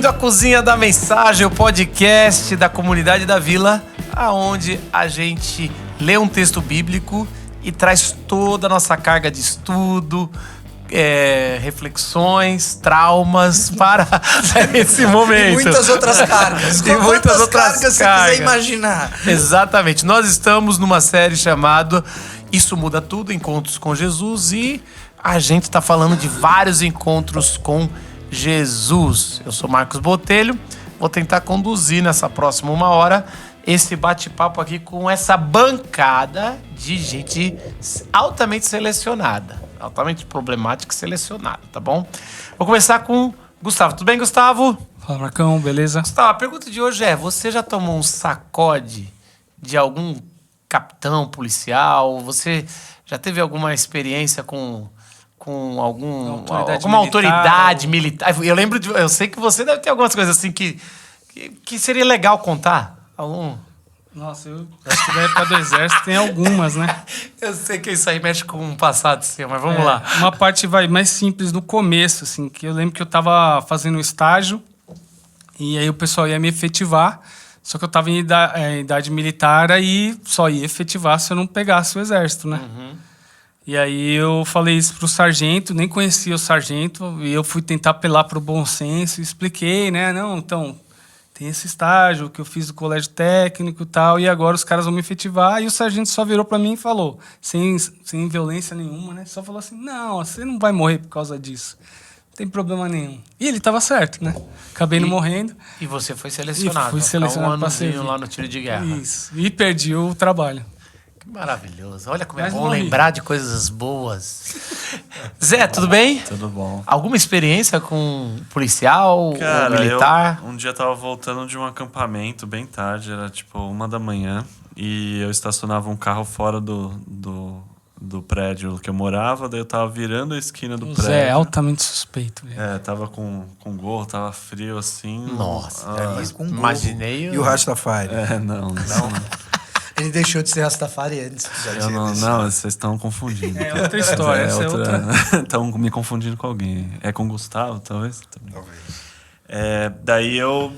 Bem-vindo à Cozinha da Mensagem, o podcast da comunidade da Vila, aonde a gente lê um texto bíblico e traz toda a nossa carga de estudo, reflexões, traumas para esse momento. E muitas outras cargas. E muitas outras cargas você quiser imaginar. Exatamente. Nós estamos numa série chamada Isso Muda Tudo, Encontros com Jesus, e a gente está falando de vários encontros com Jesus. Eu sou Marcos Botelho, vou tentar conduzir nessa próxima 1 hora esse bate-papo aqui com essa bancada de gente altamente selecionada, altamente problemática e selecionada, tá bom? Vou começar com Gustavo. Tudo bem, Gustavo? Fala, Marcão, beleza? Gustavo, a pergunta de hoje é: você já tomou um sacode de algum capitão policial? Você já teve alguma experiência com alguma autoridade militar? Eu sei que você deve ter algumas coisas assim que seria legal contar. Nossa, eu acho que da época do exército tem algumas, né? Eu sei que isso aí mexe com o passado seu, mas vamos lá. Uma parte mais simples no começo, assim, que eu lembro que eu tava fazendo um estágio e aí o pessoal ia me efetivar, só que eu tava em idade militar e só ia efetivar se eu não pegasse o exército, né? Uhum. E aí eu falei isso pro sargento, nem conhecia o sargento, e eu fui tentar apelar pro bom senso, expliquei, né? Não, então, tem esse estágio que eu fiz do colégio técnico e tal, e agora os caras vão me efetivar, e o sargento só virou pra mim e falou, sem violência nenhuma, né? Só falou assim, não, você não vai morrer por causa disso. Não tem problema nenhum. E ele tava certo, né? Acabei não morrendo. E você foi selecionado. Fui selecionado pra servir lá no tiro de guerra. Isso. E perdi o trabalho. Maravilhoso. Olha como é bom lembrar de coisas boas. Zé, tudo bem? Tudo bom. Alguma experiência com policial ou militar? Um dia eu tava voltando de um acampamento bem tarde, era tipo 1 da manhã, e eu estacionava um carro fora do prédio que eu morava, daí eu tava virando a esquina do prédio. Zé é altamente suspeito. Tava com gorro, tava frio assim. Nossa, com imaginei. E o Rastafari? Não. Ele deixou de ser Rastafari antes. Não, vocês estão confundindo. É outra história, essa é outra. Estão me confundindo com alguém. É com o Gustavo, talvez? Daí eu,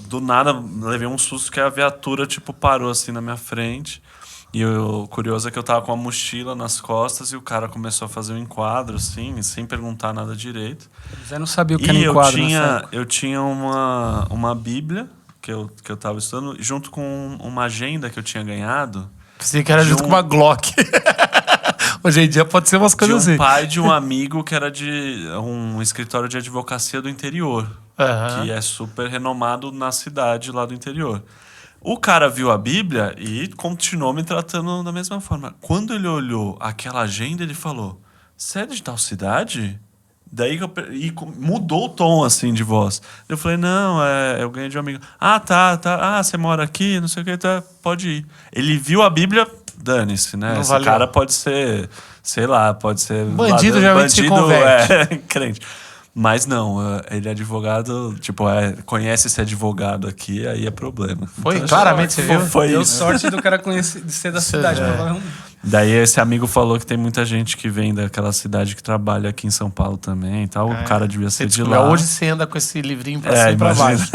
do nada, levei um susto que a viatura, parou assim na minha frente. E o curioso é que eu tava com a mochila nas costas e o cara começou a fazer um enquadro, assim, sem perguntar nada direito. Zé não sabia o que era enquadro. Eu tinha uma Bíblia que eu tava estudando, junto com uma agenda que eu tinha ganhado. Pensei que era junto com uma Glock. Hoje em dia pode ser umas coisas assim. De um pai de um amigo que era de um escritório de advocacia do interior. Uhum. Que é super renomado na cidade lá do interior. O cara viu a Bíblia e continuou me tratando da mesma forma. Quando ele olhou aquela agenda, ele falou: "Você é de tal cidade?" Daí mudou o tom, assim, de voz. Eu falei, não, eu ganhei de um amigo. Ah, tá. Ah, você mora aqui, não sei o que, tá, pode ir. Ele viu a Bíblia, dane-se, né? Não Esse valeu. cara pode ser, sei lá, pode ser... Bandido geralmente se converte. Crente. Mas não, ele é advogado, conhece esse advogado aqui, aí é problema. Foi, então, claramente você viu? Foi Deu isso. sorte do cara de ser da cidade, provavelmente. Daí esse amigo falou que tem muita gente que vem daquela cidade que trabalha aqui em São Paulo também e tal. O cara devia ser de lá. Hoje você anda com esse livrinho pra cima e pra baixo.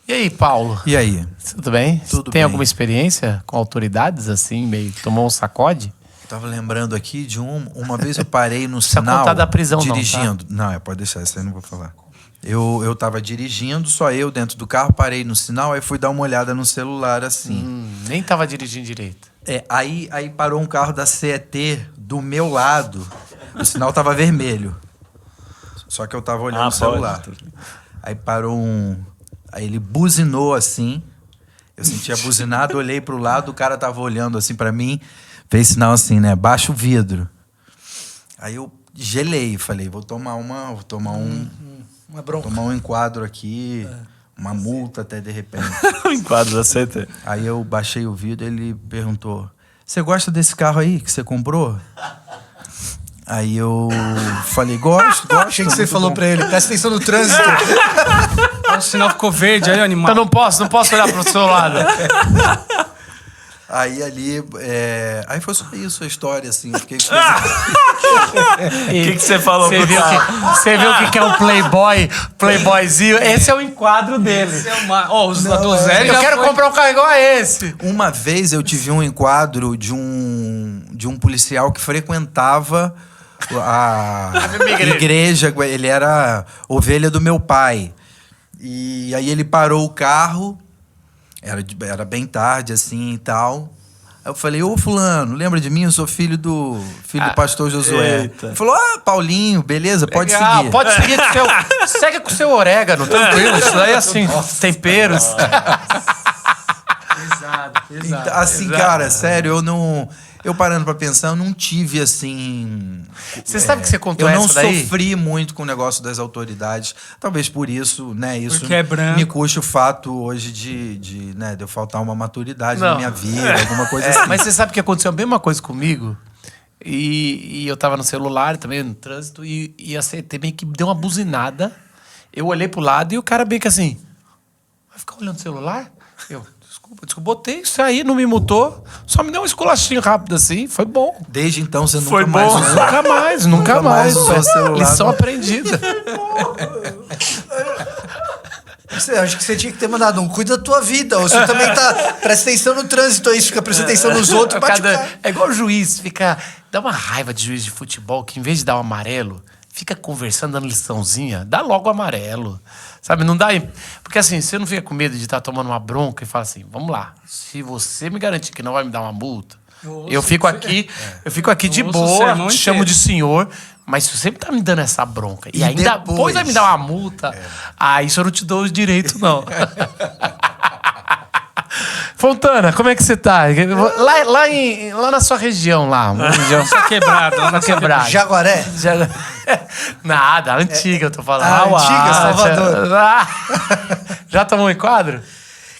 E aí, Paulo? E aí? Tudo bem? Tudo Tem bem. alguma experiência com autoridades, assim, meio que tomou um sacode? Tava lembrando aqui de uma vez eu parei no sinal contar da prisão dirigindo. Não, pode deixar, isso aí eu não vou falar. Eu tava dirigindo, só eu dentro do carro, parei no sinal, aí fui dar uma olhada no celular assim. Nem tava dirigindo direito. Aí parou um carro da CET do meu lado. O sinal tava vermelho. Só que eu tava olhando o celular. Aí parou Aí ele buzinou assim. Eu senti a buzinada, olhei pro lado, o cara tava olhando assim pra mim. Fez sinal assim, né? Baixa o vidro. Aí eu gelei, falei, vou tomar uma bronca. Tomar um enquadro aqui, uma multa até de repente. O enquadro da CT. Aí eu baixei o vidro e ele perguntou: "Você gosta desse carro aí que você comprou?" Aí eu falei, gosto. Achei que você falou pra ele, presta atenção no trânsito. O sinal ficou verde aí, animal. Eu não posso olhar pro seu lado. Aí ali... Aí foi só isso a história, assim. Eu fiquei... O que você falou pro cara? Você viu o que é um playboyzinho? Esse é o enquadro dele. Os do Zé Eu quero comprar um carro igual a esse. Uma vez eu tive um enquadro de um policial que frequentava a igreja. Ele era ovelha do meu pai. E aí ele parou o carro, era bem tarde assim e tal. Aí eu falei, ô fulano, lembra de mim? Eu sou filho do pastor Josué. Eita. Ele falou, Paulinho, beleza, pode seguir. Pode seguir com seu... Segue com o seu orégano, tranquilo. Isso daí é assim, temperos. Exato. Assim, cara, sério, eu parando pra pensar, eu não tive assim... Você sabe que você contou eu não essa daí? sofri muito com o negócio das autoridades. Talvez por isso, né? Isso Porque é branco. me custe o fato hoje de eu faltar uma maturidade na minha vida, alguma coisa assim. Mas você sabe que aconteceu a mesma coisa comigo? E eu tava no celular também, no trânsito, e a CT meio que deu uma buzinada. Eu olhei pro lado e o cara bem que assim... Vai ficar olhando o celular? Eu... Desculpa, botei isso aí, não me mutou. Só me deu um esculachinho rápido assim, foi bom. Desde então você Foi nunca mais bom. usou. Nunca mais. usou o celular. Lição aprendida. Acho que você tinha que ter mandado cuida da tua vida. Ou você também presta atenção no trânsito aí, fica prestando atenção nos outros. É igual o juiz, dá uma raiva de juiz de futebol que em vez de dar um amarelo, fica conversando, dando liçãozinha, dá logo o amarelo. Sabe, não dá... Porque assim, você não fica com medo de estar tomando uma bronca e fala assim, vamos lá, se você me garantir que não vai me dar uma multa, eu fico aqui de boa, te chamo de senhor, mas se você tá me dando essa bronca e ainda depois vai me dar uma multa, isso eu não te dou o direito, não. Fontana, como é que você tá? Lá na sua região, lá. Uma região Quebrado, lá na quebrada. Jaguaré? Nada, antiga eu tô falando. Antiga, Salvador. Já tomou um enquadro?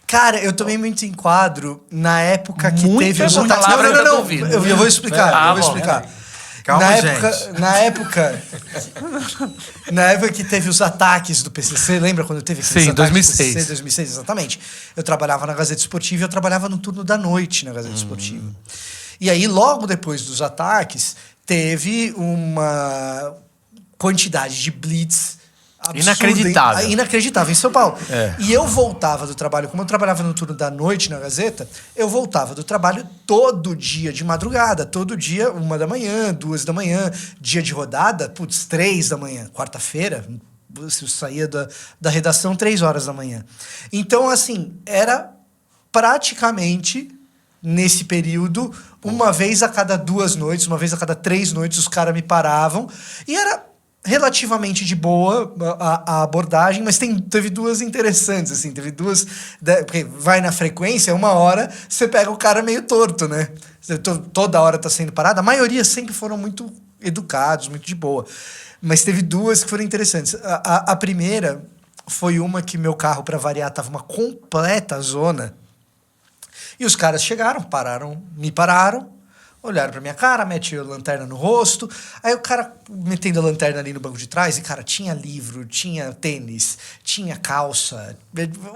Cara, eu tomei muito enquadro na época que Muito teve os é uma ataques. palavra que eu tô Não. ouvindo. Eu vou explicar, bom. Calma, Na época que teve os ataques do PCC, lembra quando teve aqueles Sim, ataques 2006. do PCC? 2006, exatamente. Eu trabalhava na Gazeta Esportiva e eu trabalhava no turno da noite na Gazeta Esportiva. E aí, logo depois dos ataques, teve uma quantidade de blitz absurda, inacreditável em São Paulo. E eu voltava do trabalho, como eu trabalhava no turno da noite na Gazeta, eu voltava do trabalho todo dia de madrugada, todo dia, 1 da manhã, 2 da manhã, dia de rodada, 3 da manhã, quarta-feira, eu saía da redação 3 horas da manhã. Então, assim, era praticamente nesse período, uma vez a cada 2 noites, uma vez a cada 3 noites, os caras me paravam e era relativamente de boa a abordagem, mas teve 2 interessantes, assim, teve 2... Porque vai na frequência, 1 hora, você pega o cara meio torto, né? Toda hora tá sendo parado. A maioria sempre foram muito educados, muito de boa. Mas teve 2 que foram interessantes. A primeira foi uma que meu carro, para variar, tava uma completa zona. E os caras chegaram, me pararam, olharam pra minha cara, mete a lanterna no rosto. Aí o cara metendo a lanterna ali no banco de trás, e, cara, tinha livro, tinha tênis, tinha calça.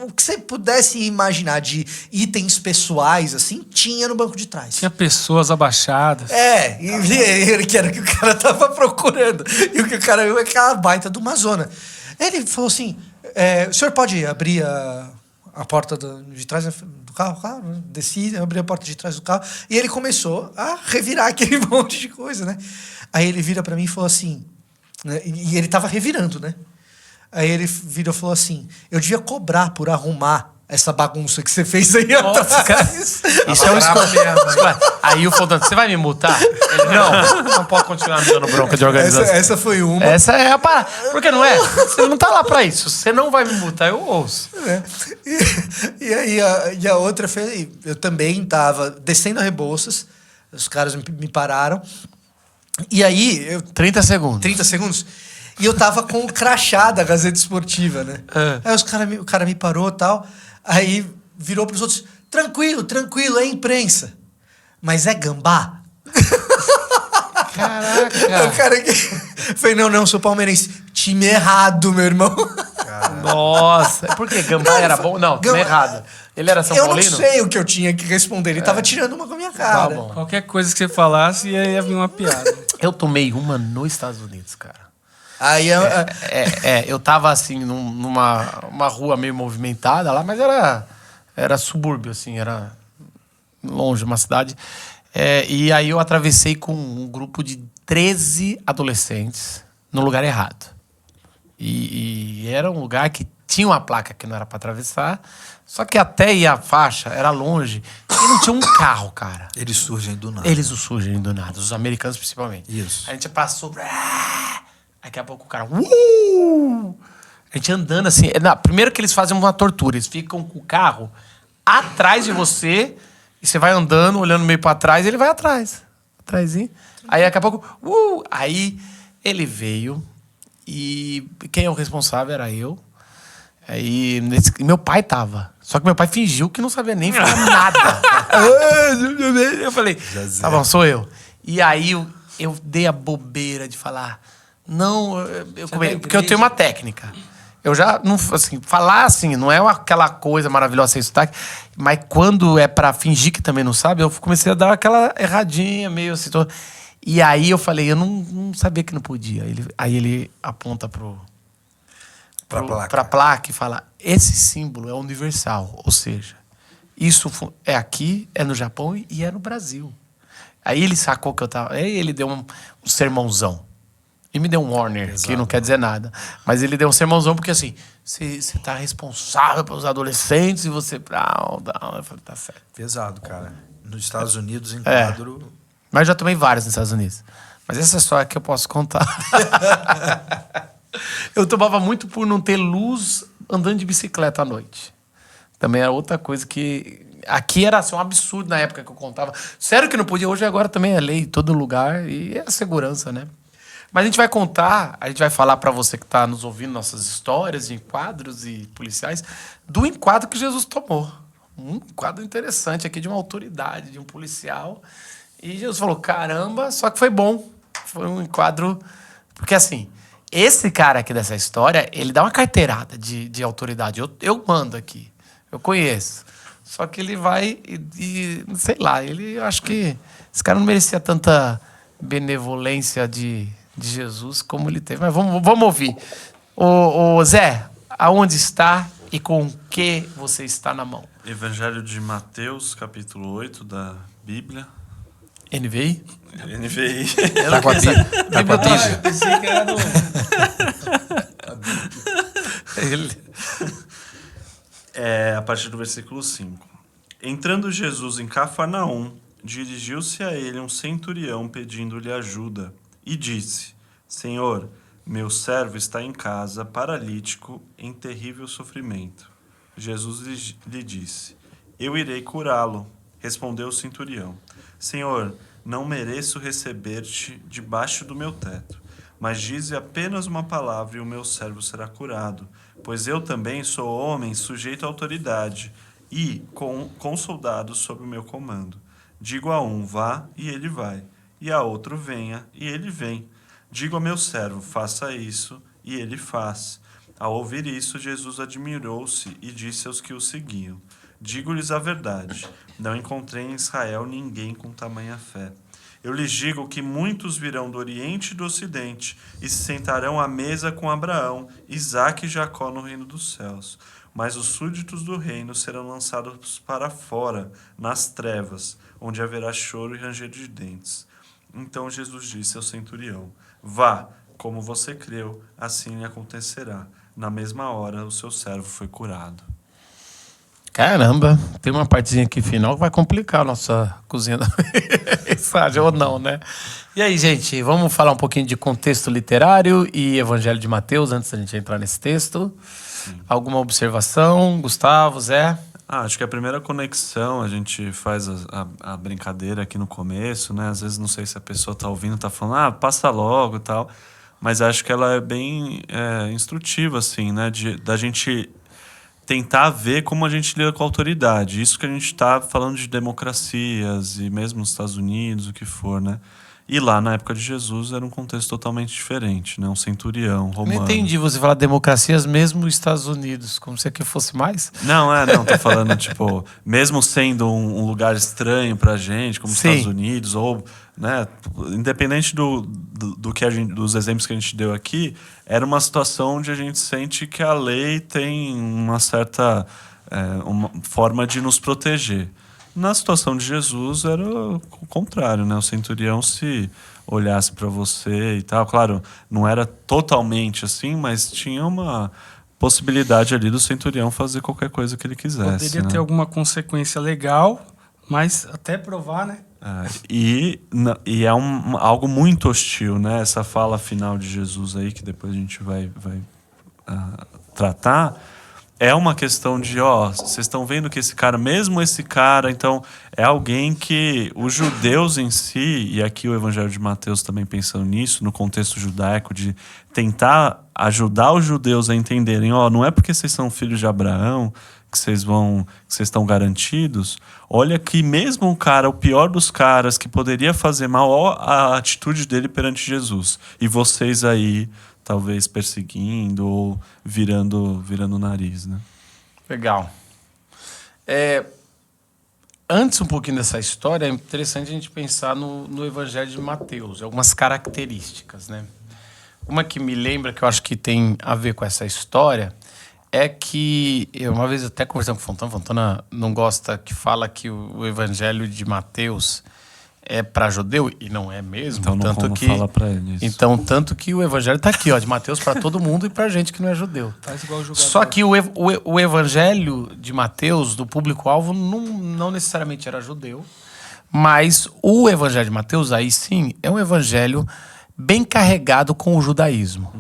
O que você pudesse imaginar de itens pessoais, assim, tinha no banco de trás. Tinha pessoas abaixadas. Que era o que o cara tava procurando. E o que o cara viu é aquela baita de uma zona. Ele falou assim, o senhor pode abrir a porta de trás do carro? Claro, desci, abri a porta de trás do carro e ele começou a revirar aquele monte de coisa, né? Aí ele vira pra mim e falou assim, né? E ele tava revirando, né? Aí ele virou e falou assim, eu devia cobrar por arrumar essa bagunça que você fez aí atrás. Isso é um esculacho. Aí o Fontana, você vai me multar? Ele, não pode continuar me dando bronca de organização. Essa foi uma. Essa é a parada. Porque não é? Você não tá lá pra isso. Você não vai me multar, eu ouço. E aí a outra foi... Eu também tava descendo a Rebouças, os caras me pararam. E aí... 30 segundos. 30 segundos. E eu tava com o crachá da Gazeta Esportiva, né? Aí o cara me parou e tal. Aí virou pros outros, tranquilo, é imprensa. Mas é gambá? Caraca. O cara que... Falei, não, sou palmeirense. Time errado, meu irmão. Nossa. Por que? Gambá era bom? Não, time errado. Ele era São Eu Paulino? não sei o que eu tinha que responder. Ele tava tirando uma com a minha cara. Tá bom. Qualquer coisa que você falasse, ia vir uma piada. Eu tomei uma nos Estados Unidos, cara. Aí Eu tava assim, numa uma rua meio movimentada lá, mas era subúrbio, assim, era longe, uma cidade. E aí eu atravessei com um grupo de 13 adolescentes no lugar errado. E era um lugar que tinha uma placa que não era para atravessar, só que até ir a faixa era longe e não tinha um carro, cara. Eles surgem do nada. Eles surgem do nada, os americanos principalmente. Isso. A gente passou. Daqui a pouco o cara. A gente andando assim. Primeiro que eles fazem uma tortura. Eles ficam com o carro atrás de você. E você vai andando, olhando meio pra trás, e ele vai atrás. Atrasinho. Aí daqui a pouco. Aí ele veio. E quem é o responsável era eu. Aí meu pai tava. Só que meu pai fingiu que não sabia nem falar nada. Eu falei, tá bom, sou eu. E aí eu dei a bobeira de falar. Não, porque eu tenho uma técnica. Eu já, não, assim, falar assim, não é aquela coisa maravilhosa sem sotaque, mas quando é pra fingir que também não sabe, eu comecei a dar aquela erradinha, meio assim. E aí eu falei, eu não sabia que não podia. Aí ele aponta pra placa e fala, esse símbolo é universal, ou seja, isso é aqui, é no Japão e é no Brasil. Aí ele sacou que eu tava... Aí ele deu um sermãozão. E me deu um warner, que não quer dizer nada. Mas ele deu um sermãozão porque assim, você tá responsável pelos adolescentes e você... Eu falei, tá certo. Pesado, cara. Nos Estados Unidos, enquadro... Mas eu já tomei vários nos Estados Unidos. Mas essa é só a que eu posso contar. Eu tomava muito por não ter luz andando de bicicleta à noite. Também era outra coisa que... Aqui era assim, um absurdo na época que eu contava. Sério que não podia. Hoje agora também é lei em todo lugar. E é a segurança, né? Mas a gente vai contar, a gente vai falar para você que está nos ouvindo nossas histórias de enquadros e policiais, do enquadro que Jesus tomou. Um enquadro interessante aqui de uma autoridade, de um policial. E Jesus falou, caramba, só que foi bom. Foi um enquadro... Porque assim, esse cara aqui dessa história, ele dá uma carteirada de autoridade. Eu mando aqui, eu conheço. Só que ele vai e sei lá, eu acho que esse cara não merecia tanta benevolência de Jesus como ele teve. Mas vamos ouvir. Ô Zé, aonde está e com o que você está na mão? Evangelho de Mateus, capítulo 8 da Bíblia. NVI? NVI. Tá com a Bíblia? Tá com a Eu Bíblia? pensei que era do... A partir do versículo 5. Entrando Jesus em Cafarnaum, dirigiu-se a ele um centurião pedindo-lhe ajuda e disse, Senhor, meu servo está em casa, paralítico, em terrível sofrimento. Jesus lhe disse, eu irei curá-lo. Respondeu o centurião, Senhor, não mereço receber-te debaixo do meu teto, mas dize apenas uma palavra e o meu servo será curado, pois eu também sou homem sujeito à autoridade e com soldados sob o meu comando. Digo a um, vá, e ele vai, e a outro, venha, e ele vem. Digo ao meu servo, faça isso, e ele faz. Ao ouvir isso, Jesus admirou-se e disse aos que o seguiam, digo-lhes a verdade, não encontrei em Israel ninguém com tamanha fé. Eu lhes digo que muitos virão do Oriente e do Ocidente e se sentarão à mesa com Abraão, Isaque e Jacó no reino dos céus. Mas os súditos do reino serão lançados para fora, nas trevas, onde haverá choro e ranger de dentes. Então Jesus disse ao centurião, vá, como você creu, assim lhe acontecerá. Na mesma hora, o seu servo foi curado. Caramba, tem uma partezinha aqui final que vai complicar a nossa cozinha da mensagem, ou não, né? E aí, gente, vamos falar um pouquinho de contexto literário e Evangelho de Mateus, antes da gente entrar nesse texto. Sim. Alguma observação? Gustavo, Zé? Acho que a primeira conexão, a gente faz a brincadeira aqui no começo, né? Às vezes, não sei se a pessoa tá ouvindo, tá falando, passa logo e tal. Mas acho que ela é bem instrutiva, assim, né? Da gente tentar ver como a gente lida com a autoridade. Isso que a gente está falando de democracias e mesmo nos Estados Unidos, o que for, né? E lá, na época de Jesus, era um contexto totalmente diferente, né? Um centurião romano. Não entendi você falar democracias mesmo nos Estados Unidos, como se aqui fosse mais. Não, tô falando, tipo, mesmo sendo um lugar estranho pra gente, como os Sim. Estados Unidos, ou, né, independente do que dos exemplos que a gente deu aqui, era uma situação onde a gente sente que a lei tem uma certa uma forma de nos proteger. Na situação de Jesus era o contrário, né? O centurião, se olhasse para você e tal, claro, não era totalmente assim, mas tinha uma possibilidade ali do centurião fazer qualquer coisa que ele quisesse. Poderia né? ter alguma consequência legal, mas até provar, né? E é algo muito hostil, né? Essa fala final de Jesus aí, que depois a gente vai tratar. É uma questão de, vocês estão vendo que mesmo esse cara, então, é alguém que os judeus em si, e aqui o Evangelho de Mateus também pensando nisso, no contexto judaico, de tentar ajudar os judeus a entenderem, não é porque vocês são filhos de Abraão que vocês estão garantidos. Olha que mesmo o pior dos caras, que poderia fazer mal, a atitude dele perante Jesus. E vocês aí talvez perseguindo ou virando o nariz, né? Legal. Antes um pouquinho dessa história, é interessante a gente pensar no Evangelho de Mateus, algumas características, né? Uma que me lembra, que eu acho que tem a ver com essa história, é que, uma vez até conversando com o Fontana não gosta, que fala que o Evangelho de Mateus é para judeu, e não é mesmo. Então não fala para ele isso. Então, tanto que o evangelho está aqui, de Mateus, para todo mundo e para gente que não é judeu. Faz igual o jogador. Só que o evangelho de Mateus, do público-alvo, não necessariamente era judeu, mas o evangelho de Mateus, aí sim, é um evangelho bem carregado com o judaísmo.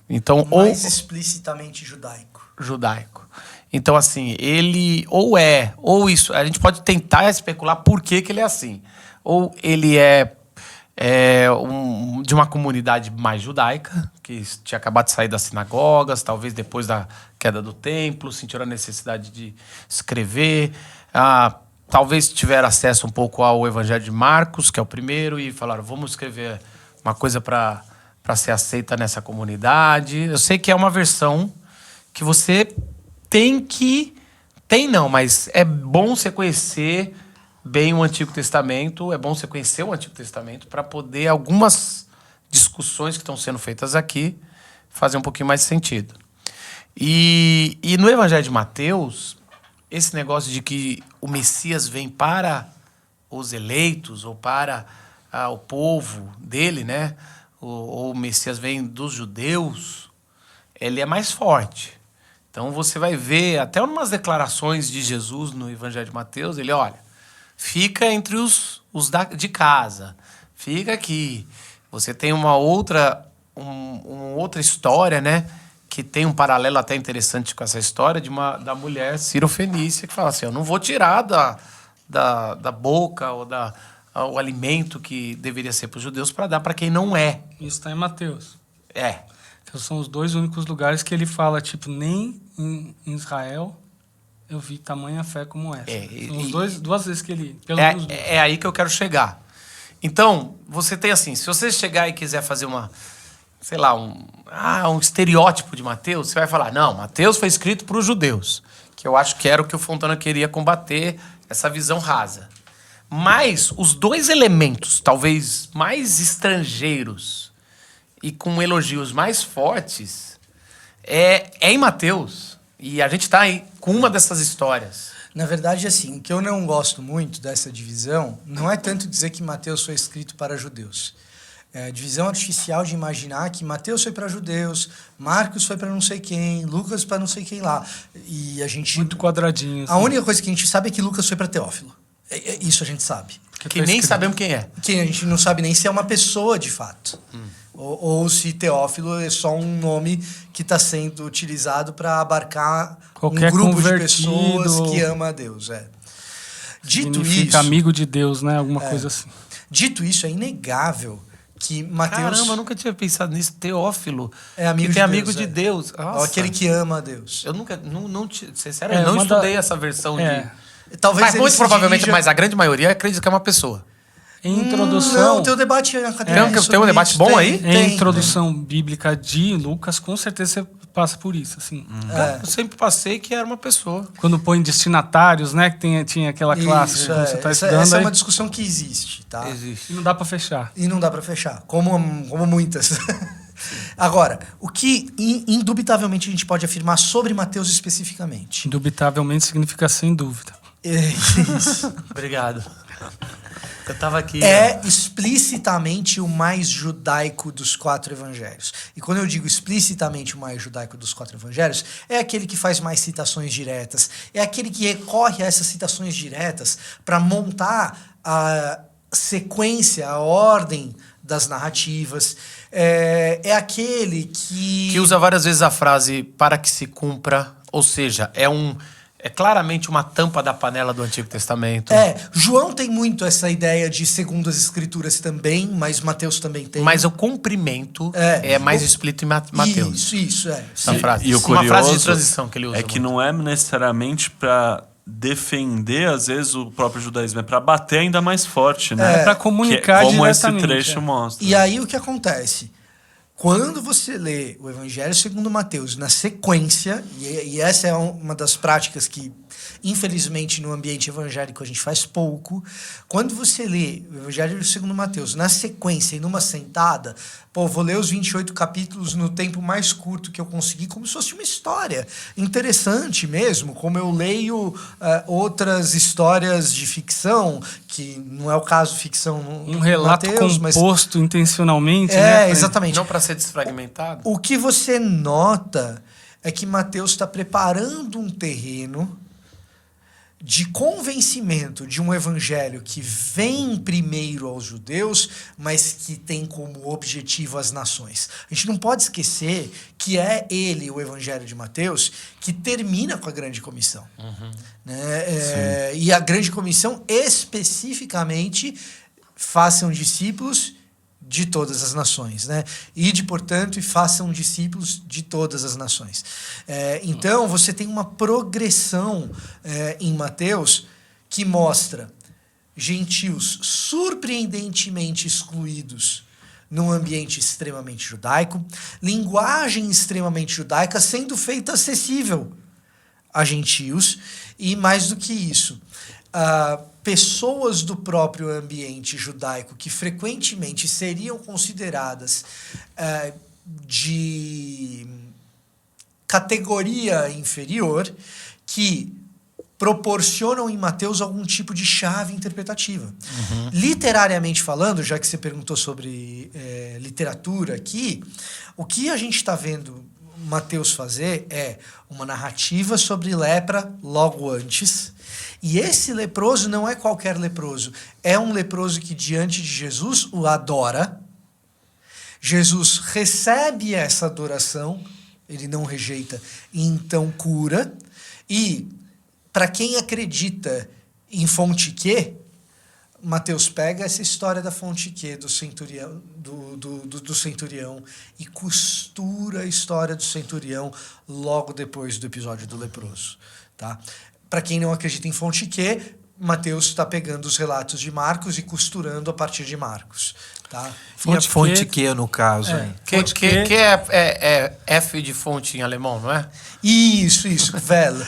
Então, Mais explicitamente judaico. Então, assim, ele ou isso, a gente pode tentar especular por que ele é assim. Ou ele é de uma comunidade mais judaica, que tinha acabado de sair das sinagogas, talvez depois da queda do templo, sentiram a necessidade de escrever. Talvez tiveram acesso um pouco ao Evangelho de Marcos, que é o primeiro, e falaram, vamos escrever uma coisa para ser aceita nessa comunidade. Eu sei que é uma versão que você mas é bom você conhecer bem o Antigo Testamento, é bom você conhecer o Antigo Testamento para poder algumas discussões que estão sendo feitas aqui fazer um pouquinho mais de sentido. E no Evangelho de Mateus, esse negócio de que o Messias vem para os eleitos ou para o povo dele, né? Ou o Messias vem dos judeus, ele é mais forte. Então você vai ver, até umas declarações de Jesus no Evangelho de Mateus, ele, olha, fica entre os de casa. Fica aqui. Você tem uma outra história, né? Que tem um paralelo até interessante com essa história da mulher Cirofenícia, que fala assim, eu não vou tirar da boca ou o alimento que deveria ser para os judeus para dar para quem não é. Isso está em Mateus. Então são os dois únicos lugares que ele fala, tipo, nem em Israel eu vi tamanha fé como essa. São duas vezes que ele... É aí que eu quero chegar. Então, você tem assim, se você chegar e quiser fazer um estereótipo de Mateus, você vai falar, não, Mateus foi escrito para os judeus, que eu acho que era o que o Fontana queria combater, essa visão rasa. Mas os dois elementos, talvez mais estrangeiros e com elogios mais fortes, é em Mateus. E a gente está aí com uma dessas histórias. Na verdade, assim, o que eu não gosto muito dessa divisão não é tanto dizer que Mateus foi escrito para judeus. É a divisão artificial de imaginar que Mateus foi para judeus, Marcos foi para não sei quem, Lucas para não sei quem lá. E a gente... Muito quadradinho. Assim. A única coisa que a gente sabe é que Lucas foi para Teófilo. Isso a gente sabe. Que nem sabemos quem é. Que a gente não sabe nem se é uma pessoa de fato. Ou se Teófilo é só um nome que está sendo utilizado para abarcar qualquer um grupo de convertido, pessoas que ama a Deus. Dito isso, amigo de Deus, né? Alguma coisa assim. Dito isso, é inegável que Mateus... Caramba, eu nunca tinha pensado nisso. Teófilo. É amigo que de é Deus, amigo de Deus. Nossa. Aquele que ama a Deus. Eu nunca... Sincero, não estudei essa versão de... Talvez mas muito provavelmente, mas a grande maioria acredita que é uma pessoa. Em introdução... Não, tem um debate acadêmico. Tem um debate bom aí? Em introdução bíblica de Lucas, com certeza você passa por isso, assim. Eu sempre passei que era uma pessoa. Quando põe destinatários, né? Que tinha aquela classe Isso, que você tá essa estudando. é Aí, uma discussão que existe, tá? e não dá pra fechar. E não dá pra fechar, como muitas. Agora, o que indubitavelmente a gente pode afirmar sobre Mateus especificamente? Indubitavelmente significa sem dúvida. Isso. Obrigado. Eu tava aqui. É explicitamente o mais judaico dos 4 evangelhos. E quando eu digo explicitamente o mais judaico dos 4 evangelhos, é aquele que faz mais citações diretas, é aquele que recorre a essas citações diretas para montar a sequência, a ordem das narrativas. É aquele que usa várias vezes a frase para que se cumpra, ou seja, é claramente uma tampa da panela do Antigo Testamento. João tem muito essa ideia de segundo as escrituras também, mas Mateus também tem. Mas o cumprimento é mais explícito em Mateus. Isso. Essa frase. E o uma frase de curioso transição que ele usa. é que muito. não é necessariamente para defender, às vezes, o próprio judaísmo. É para bater ainda mais forte, né? É pra comunicar como esse diretamente, trecho mostra. E aí o que acontece? Quando você lê o Evangelho segundo Mateus na sequência, e essa é uma das práticas que, infelizmente, no ambiente evangélico a gente faz pouco, quando você lê o Evangelho segundo Mateus na sequência e numa sentada, vou ler os 28 capítulos no tempo mais curto que eu consegui, como se fosse uma história interessante mesmo, como eu leio outras histórias de ficção, que não é o caso de ficção no Um relato Mateus, composto intencionalmente, né? exatamente. Não para ser desfragmentado. O que você nota é que Mateus está preparando um terreno de convencimento de um evangelho que vem primeiro aos judeus, mas que tem como objetivo as nações. A gente não pode esquecer que é ele, o evangelho de Mateus, que termina com a grande comissão. Né? E a grande comissão, especificamente, façam discípulos de todas as nações, né? Ide, portanto, e façam discípulos de todas as nações. Então, você tem uma progressão em Mateus que mostra gentios surpreendentemente excluídos num ambiente extremamente judaico, linguagem extremamente judaica sendo feita acessível a gentios, e mais do que isso, pessoas do próprio ambiente judaico que frequentemente seriam consideradas de categoria inferior, que proporcionam em Mateus algum tipo de chave interpretativa. Literariamente falando, já que você perguntou sobre literatura aqui, o que a gente está vendo Mateus fazer é uma narrativa sobre lepra logo antes. E esse leproso não é qualquer leproso. É um leproso que, diante de Jesus, o adora. Jesus recebe essa adoração, ele não rejeita, e então cura. E, para quem acredita em fonte Q, Mateus pega essa história da fonte Q do centurião, do centurião, e costura a história do centurião logo depois do episódio do leproso. Tá? Para quem não acredita em fonte Q, Mateus está pegando os relatos de Marcos e costurando a partir de Marcos. Tá? Fonte Q, no caso. Que é F de fonte em alemão, não é? Isso, Quelle.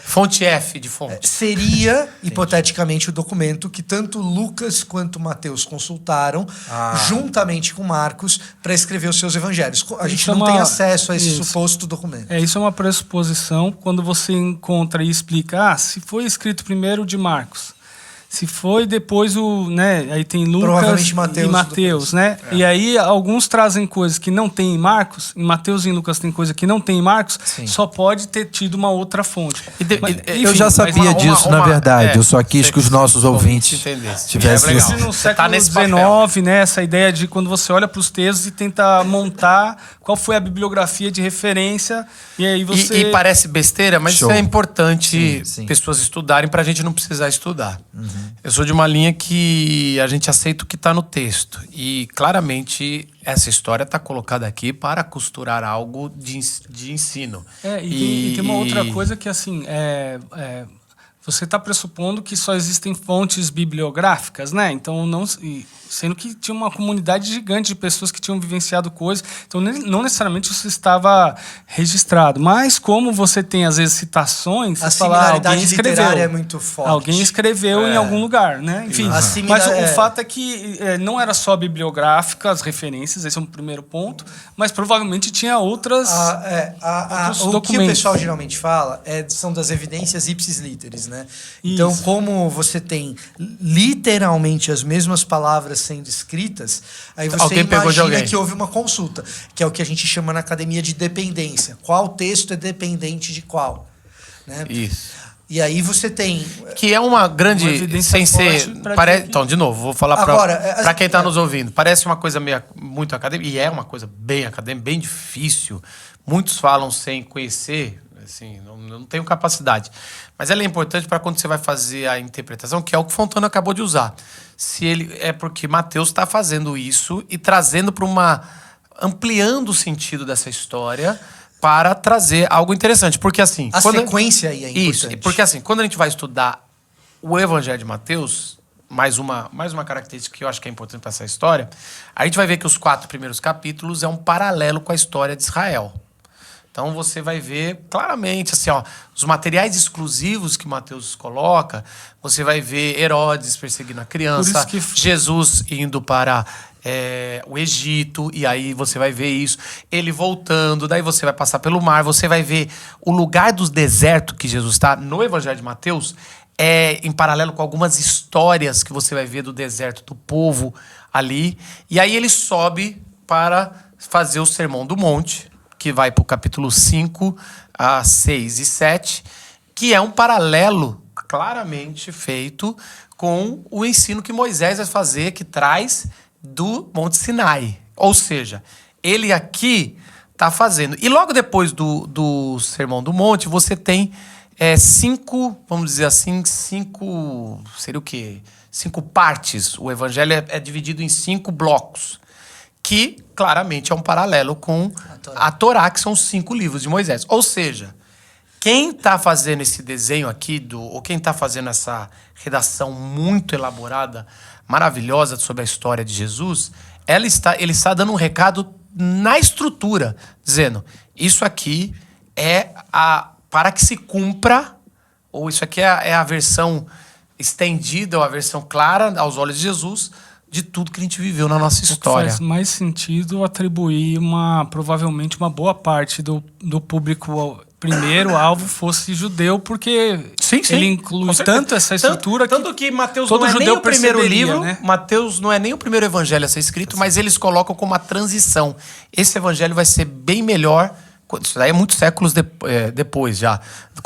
Fonte F de fonte. Seria, hipoteticamente, o documento que tanto Lucas quanto Mateus consultaram, juntamente com Marcos, para escrever os seus evangelhos. A gente não tem acesso a esse suposto documento. Isso é uma pressuposição quando você encontra e explica, se foi escrito primeiro de Marcos, se foi depois aí tem Lucas e Mateus, né? E aí alguns trazem coisas que não tem em Marcos, em Mateus e em Lucas tem coisa que não tem em Marcos, só pode ter tido uma outra fonte. Eu já sabia disso, na verdade. Eu só quis que os nossos ouvintes tivessem isso. No século XIX, né? Essa ideia de quando você olha para os textos e tenta montar qual foi a bibliografia de referência, e aí você... E parece besteira, mas isso é importante pessoas estudarem para a gente não precisar estudar. Eu sou de uma linha que a gente aceita o que está no texto. E, claramente, essa história está colocada aqui para costurar algo de ensino. E tem uma outra coisa que, assim, você está pressupondo que só existem fontes bibliográficas, né? Então, sendo que tinha uma comunidade gigante de pessoas que tinham vivenciado coisas, então não necessariamente isso estava registrado. Mas como você tem, às vezes, citações, A você fala, similaridade literária é muito forte. Alguém escreveu em algum lugar, né? Enfim, mas o fato é que não era só bibliográfica, as referências, esse é um primeiro ponto, mas provavelmente tinha outros o documentos. que o pessoal geralmente fala são das evidências ipsis literis, né? Então, como você tem literalmente as mesmas palavras sendo escritas, aí você Alguém pegou de imagina alguém. que houve uma consulta, que é o que a gente chama na academia de dependência. Qual texto é dependente de qual? Né? Isso. E aí você tem... Que é uma grande... Uma evidência sem ser... forte pra Pare... dizer que- Então, de novo, vou falar Agora, para quem está nos ouvindo. Parece uma coisa muito acadêmica, e é uma coisa bem acadêmica, bem difícil. Muitos falam sem conhecer, assim, não tenho capacidade. Mas ela é importante para quando você vai fazer a interpretação, que é o que Fontana acabou de usar. É porque Mateus está fazendo isso e trazendo para ampliando o sentido dessa história para trazer algo interessante. Porque assim... A sequência aí é importante. Isso, porque assim, quando a gente vai estudar o Evangelho de Mateus, mais uma característica que eu acho que é importante para essa história, a gente vai ver que os 4 primeiros capítulos é um paralelo com a história de Israel. Então você vai ver claramente assim, os materiais exclusivos que Mateus coloca, você vai ver Herodes perseguindo a criança, Jesus indo para o Egito, e aí você vai ver isso, ele voltando, daí você vai passar pelo mar, você vai ver o lugar dos desertos que Jesus está no Evangelho de Mateus, em paralelo com algumas histórias que você vai ver do deserto do povo ali, e aí ele sobe para fazer o Sermão do Monte, que vai para o capítulo 5, 6 e 7, que é um paralelo claramente feito com o ensino que Moisés vai fazer, que traz do Monte Sinai. Ou seja, ele aqui está fazendo. E logo depois do Sermão do Monte, você tem 5, vamos dizer assim, 5... Seria o quê? 5 partes. O evangelho é dividido em 5 blocos, que claramente é um paralelo com a Torá, que são os 5 livros de Moisés. Ou seja, quem está fazendo esse desenho aqui, ou quem está fazendo essa redação muito elaborada, maravilhosa sobre a história de Jesus, ele está dando um recado na estrutura, dizendo, isso aqui para que se cumpra, ou isso aqui é a versão estendida, ou a versão clara aos olhos de Jesus, de tudo que a gente viveu na nossa história. Faz mais sentido atribuir provavelmente uma boa parte do público primeiro alvo fosse judeu, porque ele inclui tanto essa estrutura tanto que Mateus todo não é judeu nem o primeiro livro, né? Mateus não é nem o primeiro evangelho a ser escrito, mas eles colocam como uma transição. Esse evangelho vai ser bem melhor, isso daí é muitos séculos depois já.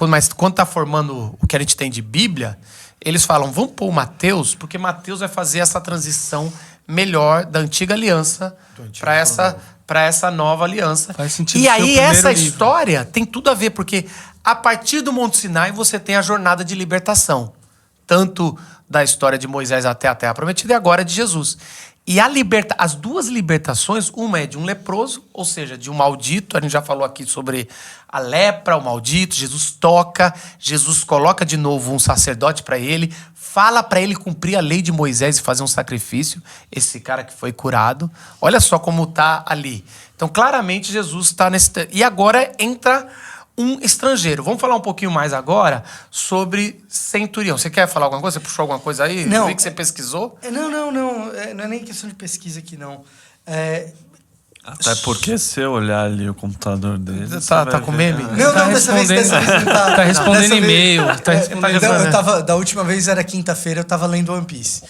Mas quando está formando o que a gente tem de Bíblia, eles falam, vamos pôr o Mateus, porque Mateus vai fazer essa transição melhor da antiga aliança para essa nova aliança. Faz sentido E aí essa livro. história tem tudo a ver, porque a partir do Monte Sinai você tem a jornada de libertação, tanto da história de Moisés até a Terra Prometida e agora de Jesus. E as 2 libertações, uma é de um leproso, ou seja, de um maldito. A gente já falou aqui sobre a lepra, o maldito. Jesus toca, Jesus coloca de novo um sacerdote para ele, fala para ele cumprir a lei de Moisés e fazer um sacrifício. Esse cara que foi curado. Olha só como está ali. Então, claramente, Jesus está nesse... E agora entra um estrangeiro. Vamos falar um pouquinho mais agora sobre centurião. Você quer falar alguma coisa? Você puxou alguma coisa aí? Não. Eu vi que você pesquisou. Não. Não é nem questão de pesquisa aqui, não. Até porque se eu olhar ali o computador dele... Tá com meme? Não, dessa vez não tá. Tá respondendo e-mail. Da última vez era quinta-feira, eu tava lendo One Piece.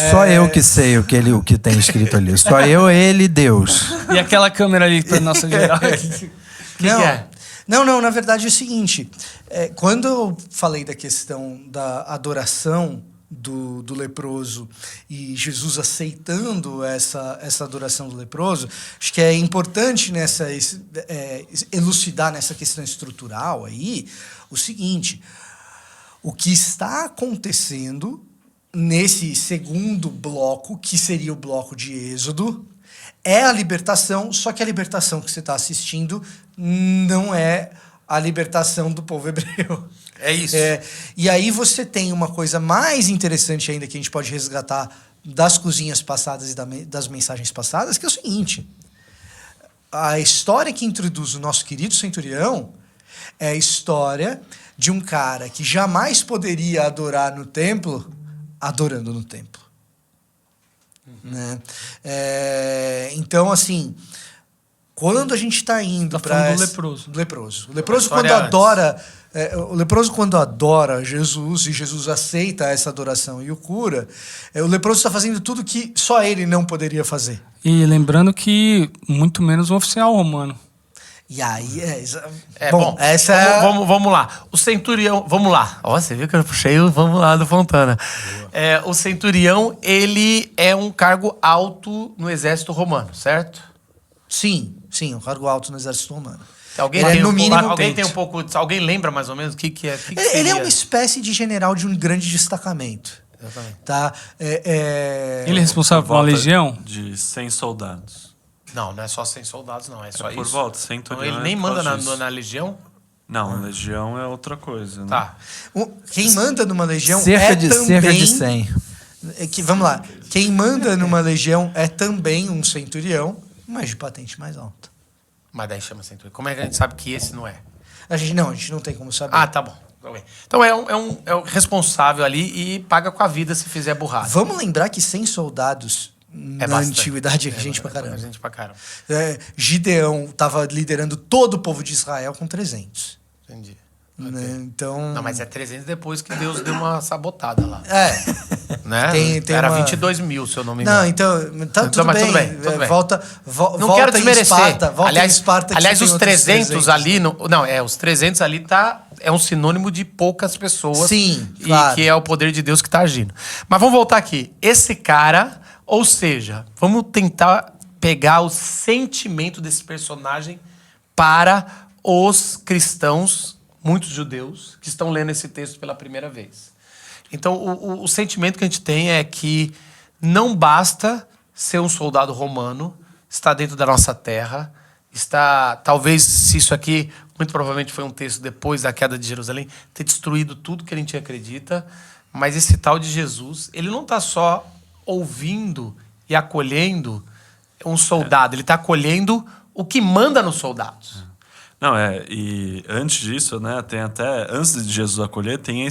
Só eu que sei o que tem escrito ali. Só eu, ele e Deus. E aquela câmera ali para nossa geral. que é? Não, na verdade é o seguinte. Quando eu falei da questão da adoração do leproso e Jesus aceitando essa adoração do leproso, acho que é importante elucidar nessa questão estrutural aí o seguinte: o que está acontecendo nesse segundo bloco, que seria o bloco de Êxodo, é a libertação, só que a libertação que você está assistindo não é a libertação do povo hebreu. É isso. E aí você tem uma coisa mais interessante ainda que a gente pode resgatar das cozinhas passadas e das mensagens passadas, que é o seguinte. A história que introduz o nosso querido centurião é a história de um cara que jamais poderia adorar no templo, adorando no templo. Né? Então, assim, quando a gente está indo para... do leproso. O leproso quando adora... o leproso, quando adora Jesus e Jesus aceita essa adoração e o cura, o leproso está fazendo tudo que só ele não poderia fazer. E lembrando que muito menos um oficial romano. E aí bom, vamos lá. O centurião... Vamos lá. Ó, você viu que eu puxei o vamos lá do Fontana. O centurião, ele é um cargo alto no exército romano, certo? Sim, um cargo alto no exército romano. Alguém tem um pouco... Alguém lembra mais ou menos o que é? Ele é uma espécie de general de um grande destacamento. Exatamente. Tá? Ele é responsável por uma legião? De 100 soldados. Não é só 100 soldados, não. É só isso. Por volta, centurião. Então, ele nem manda na legião? Não, legião é outra coisa. Né? Tá. Quem manda numa legião cerca de 100. Vamos lá. Quem manda numa legião é também um centurião, mas de patente mais alta. Mas daí chama centurião. Como é que a gente sabe que esse não é? A gente não tem como saber. Ah, tá bom. Então é um responsável ali e paga com a vida se fizer burrada. Vamos lembrar que 100 soldados na antiguidade é gente pra caramba. Gente pra caramba. Gideão estava liderando todo o povo de Israel com 300. Entendi. Né? Então... Não, mas é 300 depois que Deus deu uma sabotada lá. Né? Tem Era uma... 22 mil, se eu não me engano. Não, então tudo bem. Volta não quero desmerecer. Aliás, os 300 ali... os 300 ali é um sinônimo de poucas pessoas. Sim, e claro. que é o poder de Deus que está agindo. Mas vamos voltar aqui. Esse cara, ou seja, vamos tentar pegar o sentimento desse personagem para os cristãos, muitos judeus, que estão lendo esse texto pela primeira vez. Então, o sentimento que a gente tem é que não basta ser um soldado romano, estar dentro da nossa terra, talvez, se isso aqui, muito provavelmente foi um texto depois da queda de Jerusalém, ter destruído tudo que a gente acredita, mas esse tal de Jesus, ele não está só ouvindo e acolhendo um soldado, ele está acolhendo o que manda nos soldados. Não, e antes disso, né, tem até, antes de Jesus acolher, tem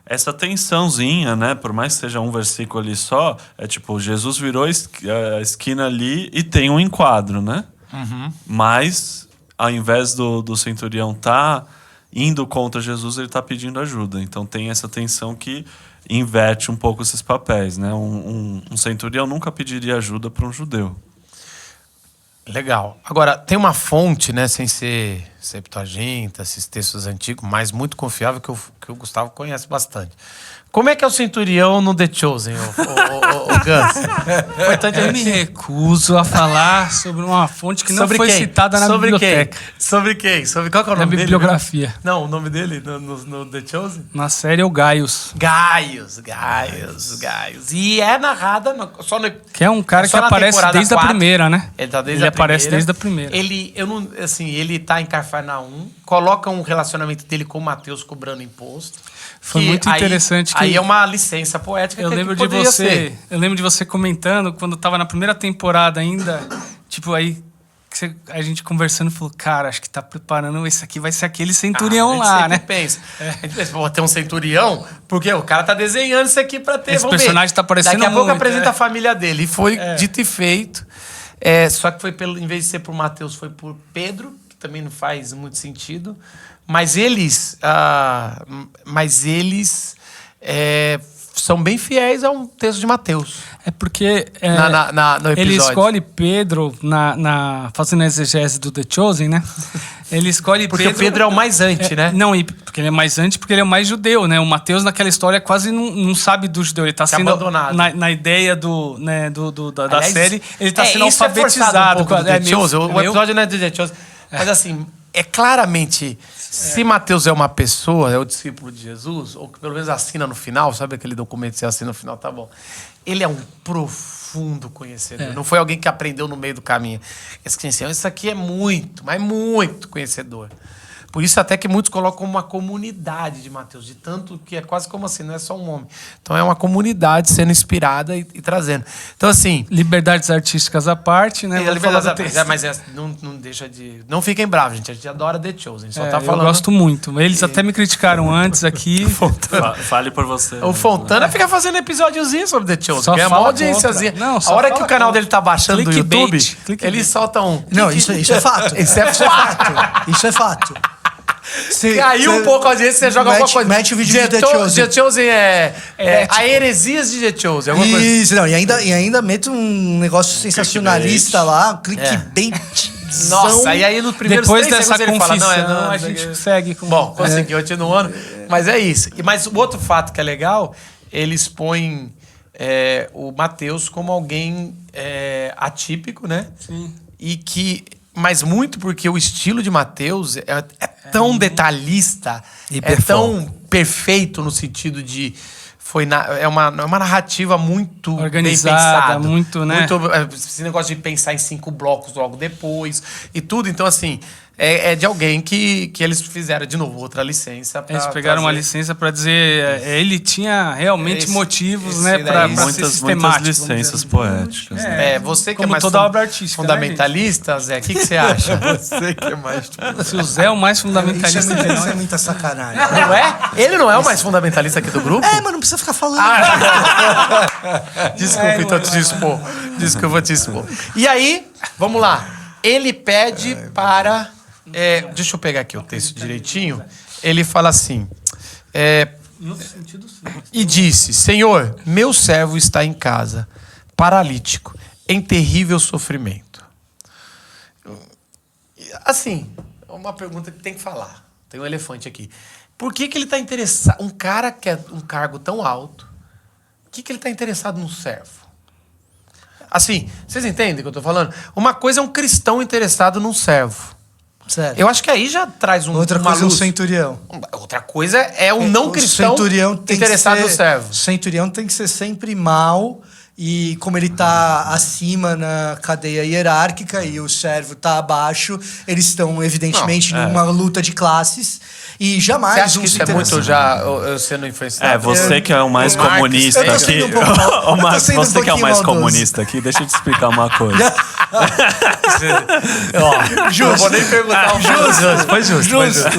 essa tensãozinha, né, por mais que seja um versículo ali só, tipo, Jesus virou a esquina ali e tem um enquadro, né? Uhum. Mas, ao invés do centurião tá indo contra Jesus, ele tá pedindo ajuda. Então tem essa tensão que inverte um pouco esses papéis, né? Um centurião nunca pediria ajuda para um judeu. Legal. Agora, tem uma fonte, né, sem ser Septuaginta, esses textos antigos, mas muito confiável, que o Gustavo conhece bastante. Como é que é o centurião no The Chosen, o Gans? Eu me recuso a falar sobre uma fonte que não foi citada na biblioteca. Sobre quem? Qual que é o nome dele? Na bibliografia. Não, o nome dele no The Chosen? Na série é o Gaius. Gaius. E é narrada que é um cara que aparece desde a primeira, né? Ele aparece desde a primeira. Ele tá em Cafarnaum, coloca um relacionamento dele com Mateus cobrando imposto. Foi muito interessante. Aí é uma licença poética. Eu lembro de você comentando quando tava na primeira temporada ainda, tipo, aí a gente conversando falou, cara, acho que tá preparando, esse aqui vai ser aquele centurião lá, né? A gente pensa, vou ter um centurião, porque o cara tá desenhando isso aqui pra ter. Esse personagem tá aparecendo muito. Daqui a pouco muito, apresenta a família dele. E foi dito e feito. Só que em vez de ser por Mateus, foi por Pedro, que também não faz muito sentido. Mas eles são bem fiéis a um texto de Mateus. É porque no episódio. Ele escolhe Pedro fazendo a exegese do The Chosen, né? Ele escolhe porque Pedro... Porque Pedro é o mais anti, né? Não, porque ele é mais anti, porque ele é o mais judeu, né? O Mateus, naquela história, quase não sabe do judeu. Ele está sendo abandonado. Na ideia da série, ele está sendo alfabetizado. O episódio não é do The Chosen. Mas assim... claramente, se Mateus é uma pessoa, é o discípulo de Jesus, ou que pelo menos assina no final, sabe aquele documento que você assina no final, tá bom. Ele é um profundo conhecedor. Não foi alguém que aprendeu no meio do caminho. Isso aqui é muito, mas muito conhecedor. Por isso até que muitos colocam uma comunidade de Mateus, de tanto que é quase como assim, não é só um homem. Então é uma comunidade sendo inspirada e trazendo. Então assim... Liberdades artísticas à parte, né? Mas não deixa de... Não fiquem bravos, gente. A gente adora The Chosen. Só tá falando... Eu gosto muito. Eles até me criticaram antes aqui. Fale por você. O Fontana fica fazendo episódiozinho sobre The Chosen. Só Ganha fala uma audiênciazinha. Não, a hora que o canal contra. dele tá baixando do Clickbait. YouTube, ele solta um... Não, isso é fato. Isso é fato. Isso é fato. Caiu um pouco a audiência, você joga alguma coisa. Mete o vídeo de The Chosen. The Chosen a heresias de The Chosen. Alguma coisa. Isso, não. E ainda meto um negócio sensacionalista lá, clickbait. Nossa, e aí nos primeiros Depois 3 dessa segundos ele confissão, fala, não, a gente segue com... Bom, consegui, continuando. Mas é isso. Mas o outro fato que é legal, ele expõe o Mateus como alguém atípico, né? Sim. E que... Mas muito porque o estilo de Mateus é tão detalhista, é tão perfeito no sentido de... É uma narrativa muito organizada, bem pensada. muito, né? Esse negócio de pensar em 5 blocos logo depois e tudo. Então, assim, é de alguém que eles fizeram, de novo, outra licença. Eles pegaram uma licença para dizer... Ele tinha realmente motivos, né? Para ser sistemático. Muitas licenças poéticas. Né? Você que como é mais toda obra artística, fundamentalista, Zé, o que você acha? Você que é mais... Se o Zé é o mais fundamentalista Isso de nós. é muita sacanagem. Não é? Ele não é o mais fundamentalista aqui do grupo? Mas não precisa ficar falando. Desculpa, então te expor. Desculpa te expor. E aí, vamos lá. Ele pede para... deixa eu pegar aqui o texto direitinho. Ele fala assim... No sentido sim. E disse, Senhor, meu servo está em casa, paralítico, em terrível sofrimento. Assim, uma pergunta que tem que falar. Tem um elefante aqui. Por que ele está interessado... Um cara que é um cargo tão alto, por que ele está interessado no servo? Assim, vocês entendem o que eu estou falando? Uma coisa é um cristão interessado num servo. Sério. Eu acho que aí já traz Outra uma coisa é um luz. centurião. Outra coisa é um não cristão centurião tem interessado que no ser, servo. Centurião tem que ser sempre mal, e como ele tá acima na cadeia hierárquica e o servo tá abaixo, eles estão evidentemente numa luta de classes e jamais... Você acha que isso é muito já eu sendo influenciado? Você que é o mais Marx, comunista eu tô aqui. sendo um pouco mal- Ô, Marcos, eu tô sendo um você que é o pouquinho mais maldoso. comunista aqui, deixa eu te explicar uma coisa. Justo. Não vou nem perguntar. Justo. Foi justo. Justo.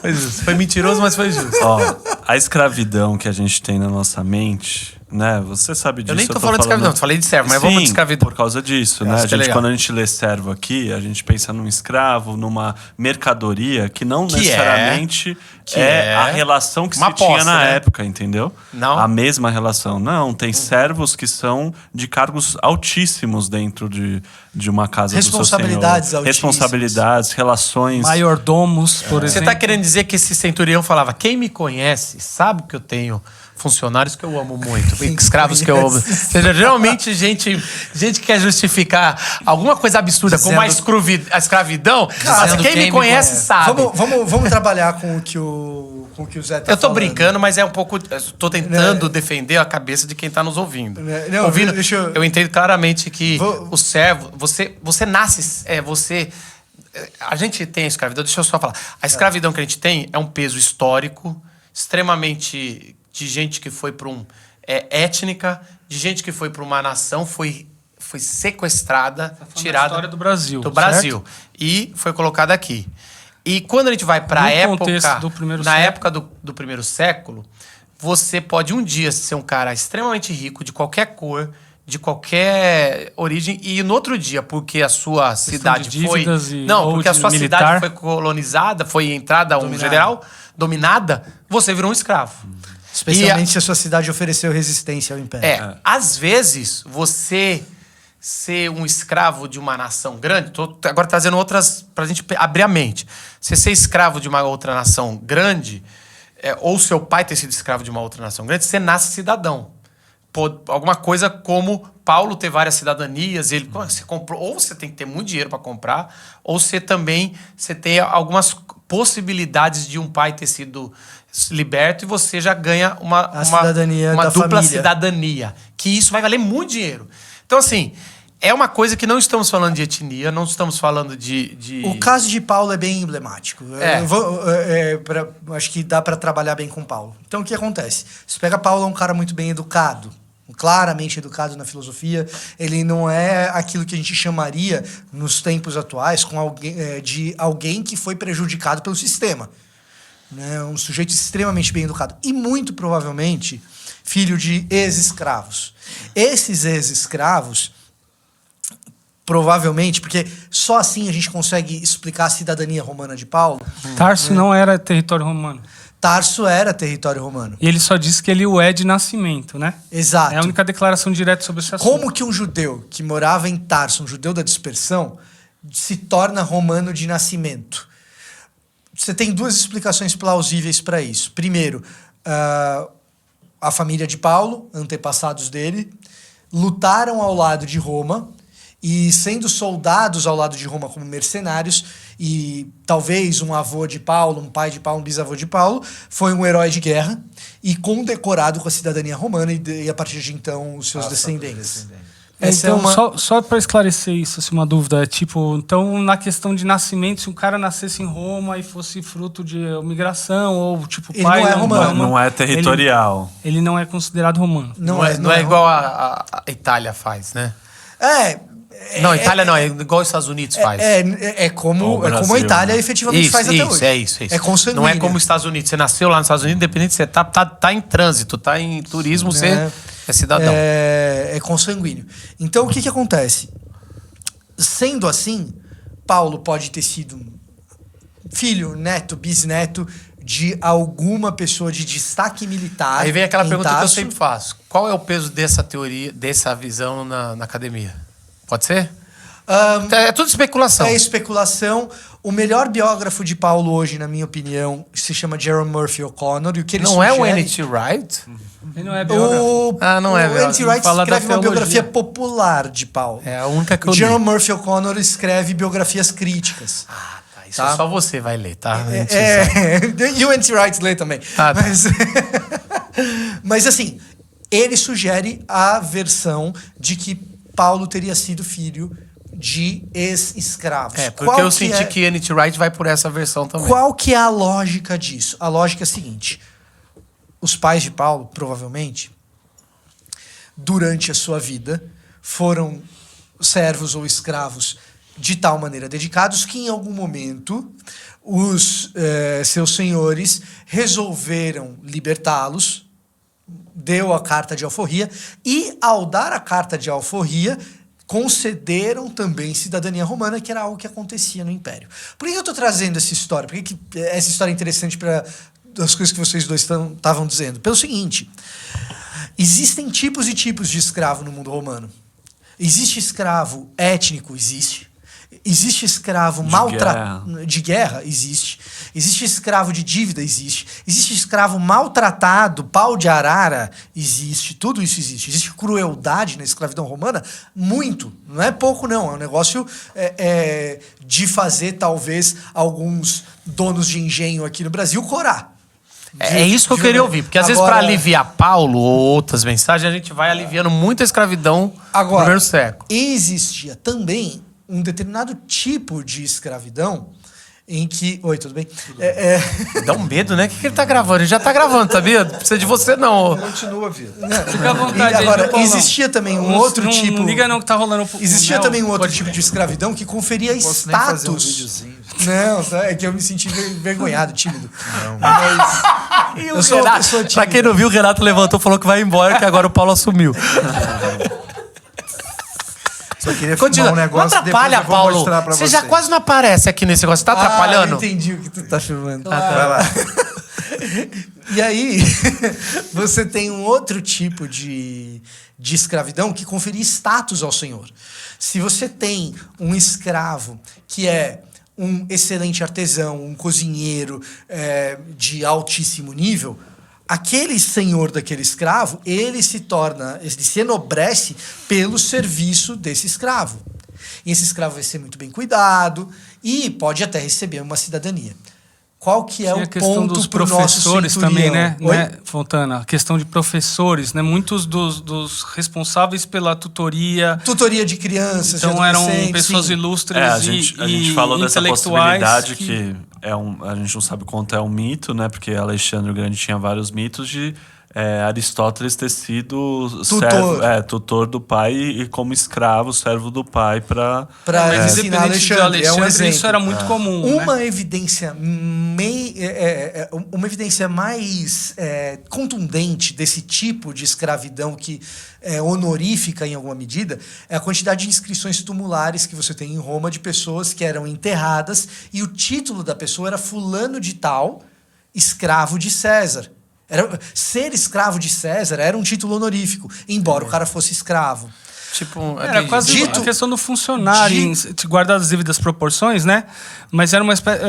Foi justo. Foi mentiroso, mas foi justo. Ó, a escravidão que a gente tem na nossa mente, né? Você sabe disso. Eu nem tô falando de escravidão, eu falei de servo, mas vamos de escravidão. Por causa disso, né? acho que é legal. Quando a gente lê servo aqui, a gente pensa num escravo, numa mercadoria que não Que necessariamente é a relação que uma se tinha aposta, na né? época, entendeu? Não. A mesma relação. Não, tem servos que são de cargos altíssimos dentro de uma casa do seu senhor. Responsabilidades altíssimas. Responsabilidades, relações. Maiordomos, por Você exemplo. tá querendo dizer que esse centurião falava, quem me conhece sabe que eu tenho funcionários que eu amo muito, escravos que eu amo. Ou seja, geralmente gente que quer justificar alguma coisa absurda como a escravidão, mas quem me conhece sabe. Vamos trabalhar com o que o Zé tá Eu tô falando. brincando, mas é um pouco... Tô tentando defender a cabeça de quem tá nos ouvindo. Não, ouvindo, deixa eu- eu entendo claramente que Vou- o servo... Você nasce... A gente tem a escravidão... Deixa eu só falar. A escravidão que a gente tem é um peso histórico, extremamente de gente que foi para étnica, de gente que foi para uma nação, foi sequestrada, tirada... história do Brasil, Do Brasil. E foi colocada aqui. E quando a gente vai para a No época... contexto do primeiro na século. época do primeiro século, você pode um dia ser um cara extremamente rico, de qualquer cor, de qualquer origem, e no outro dia, porque a sua cidade de foi... dívidas e- Não, ou porque a de sua militar. cidade foi colonizada, foi entrada um general, dominada, você virou um escravo. Especialmente se a sua cidade ofereceu resistência ao império. Às vezes, você ser um escravo de uma nação grande... Tô agora trazendo outras pra gente abrir a mente. Você ser escravo de uma outra nação grande, ou seu pai ter sido escravo de uma outra nação grande, você nasce cidadão. Alguma coisa como Paulo ter várias cidadanias, você comprou, ou você tem que ter muito dinheiro para comprar, ou você tem algumas possibilidades de um pai ter sido liberto e você já ganha uma cidadania uma da dupla família. cidadania, que isso vai valer muito dinheiro. Então, assim, é uma coisa que não estamos falando de etnia, não estamos falando de... O caso de Paulo é bem emblemático. É. Acho que dá para trabalhar bem com Paulo. Então, o que acontece? Você pega Paulo, é um cara muito bem educado, claramente educado na filosofia. Ele não é aquilo que a gente chamaria, nos tempos atuais, de alguém que foi prejudicado pelo sistema. Né? Um sujeito extremamente bem educado. E, muito provavelmente, filho de ex-escravos. Esses ex-escravos... Provavelmente, porque só assim a gente consegue explicar a cidadania romana de Paulo. Tarso não era território romano. Tarso era território romano. E ele só disse que ele o é de nascimento, né? Exato. É a única declaração direta sobre esse assunto. Como que um judeu que morava em Tarso, um judeu da dispersão, se torna romano de nascimento? Você tem duas explicações plausíveis para isso. Primeiro, a família de Paulo, antepassados dele, lutaram ao lado de Roma. E sendo soldados ao lado de Roma como mercenários, e talvez um avô de Paulo, um pai de Paulo, um bisavô de Paulo, foi um herói de guerra e condecorado com a cidadania romana e a partir de então os seus descendentes. Essa Então, só para esclarecer isso, assim, uma dúvida, então na questão de nascimento, se um cara nascesse em Roma e fosse fruto de migração, ou Ele pai... não é romano. Não é territorial. Ele não é considerado romano. Não é igual a Itália faz, né? Não, a Itália não, é igual os Estados Unidos faz. É como a Itália efetivamente faz até hoje. É isso. É consanguíneo. Não é como os Estados Unidos. Você nasceu lá nos Estados Unidos, independente se você tá em trânsito, tá em turismo, você é cidadão. É consanguíneo. Então, o que acontece? Sendo assim, Paulo pode ter sido filho, neto, bisneto de alguma pessoa de destaque militar. Aí vem aquela pergunta que eu Tarso. sempre faço. Qual é o peso dessa teoria, dessa visão na academia? Pode ser? É tudo especulação. É especulação. O melhor biógrafo de Paulo hoje, na minha opinião, se chama Jerome Murphy O'Connor. E o que ele Não é o sugere... N.T. Wright? Ele não é biógrafo. Não é O biógrafo. N.T. Wright Fala da escreve uma teologia. biografia popular de Paulo. É a única que eu li. Jerome Murphy O'Connor escreve biografias críticas. Isso só você vai ler, tá? E o N.T. Wright lê também. Tá. Mas assim, ele sugere a versão de que Paulo teria sido filho de ex-escravos. Porque eu senti que N.T. Wright vai por essa versão também. Qual que é a lógica disso? A lógica é a seguinte. Os pais de Paulo, provavelmente, durante a sua vida, foram servos ou escravos de tal maneira dedicados que, em algum momento, os seus senhores resolveram libertá-los, deu a carta de alforria, e, ao dar a carta de alforria, concederam também cidadania romana, que era algo que acontecia no Império. Por que eu estou trazendo essa história? Por que essa história é interessante para as coisas que vocês dois estavam dizendo? Pelo seguinte, existem tipos e tipos de escravo no mundo romano. Existe escravo étnico? Existe. Existe escravo de guerra? Existe. Existe escravo de dívida? Existe. Existe escravo maltratado, pau de arara? Existe. Tudo isso existe. Existe crueldade na escravidão romana? Muito. Não é pouco, não. É um negócio de fazer, talvez, alguns donos de engenho aqui no Brasil corar. É isso que eu queria ouvir. Porque às vezes, para aliviar Paulo ou outras mensagens, a gente vai aliviando muito a escravidão no primeiro século. Existia também um determinado tipo de escravidão em que... Oi, tudo bem? Dá um medo, né? O que ele tá gravando? Ele já tá gravando, sabia? Não precisa de você, não. Continua, vida. Fica à vontade. Agora, aí, existia também um outro tipo... Não liga não que tá rolando... Existia também um outro tipo de escravidão que conferia Posso nem fazer um status... videozinho. Não, é que eu me senti envergonhado, tímido. E Eu sou uma pessoa tímida. Pra quem não viu, o Renato levantou e falou que vai embora, que agora o Paulo assumiu. Só queria Continua. filmar um negócio, Não atrapalha, depois eu vou Paulo. mostrar pra Você já quase não aparece aqui nesse negócio. Você tá atrapalhando? Eu entendi o que tu tá filmando. Vai lá. E aí, você tem um outro tipo de escravidão que conferia status ao senhor. Se você tem um escravo que é um excelente artesão, um cozinheiro de altíssimo nível, aquele senhor daquele escravo, ele se enobrece pelo serviço desse escravo. E esse escravo vai ser muito bem cuidado e pode até receber uma cidadania. Qual que é Tinha o a questão ponto dos pro nosso professores centurião? também, né? Oi? né, Fontana? A questão de professores, né? Muitos dos responsáveis pela tutoria. Tutoria de crianças, de Então eram adolescentes, pessoas sim. ilustres A e gente falou dessa intelectuais possibilidade que a gente não sabe quanto é um mito, né? Porque Alexandre o Grande tinha vários mitos de Aristóteles ter sido tutor do pai e como escravo, servo do pai para Mas ensinar independente de Alexandre. Alexandre, isso exemplo. era muito comum. Uma né? evidência uma evidência mais contundente desse tipo de escravidão que é honorífica em alguma medida é a quantidade de inscrições tumulares que você tem em Roma de pessoas que eram enterradas e o título da pessoa era fulano de tal, escravo de César. Ser escravo de César era um título honorífico, embora o cara fosse escravo. Tipo, Era quase a questão do funcionário, guardar as devidas proporções, né? Mas era uma espécie.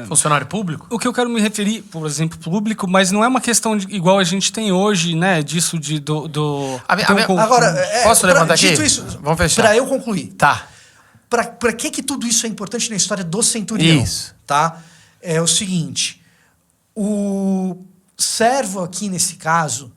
Funcionário público? O que eu quero me referir, por exemplo, público, mas não é uma questão igual a gente tem hoje, né? Disso Agora, posso levantar aqui? Dito isso, vamos fechar. Para eu concluir. Tá. Para que tudo isso é importante na história do centurião? Isso. Tá? É o seguinte: o servo aqui nesse caso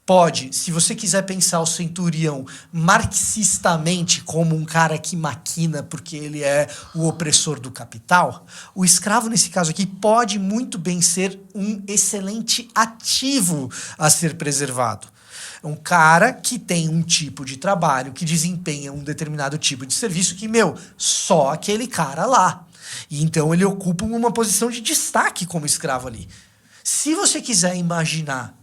pode, se você quiser pensar o centurião marxistamente como um cara que maquina porque ele é o opressor do capital, o escravo nesse caso aqui pode muito bem ser um excelente ativo a ser preservado. Um cara que tem um tipo de trabalho, que desempenha um determinado tipo de serviço que, só aquele cara lá. E então ele ocupa uma posição de destaque como escravo ali. Se você quiser imaginar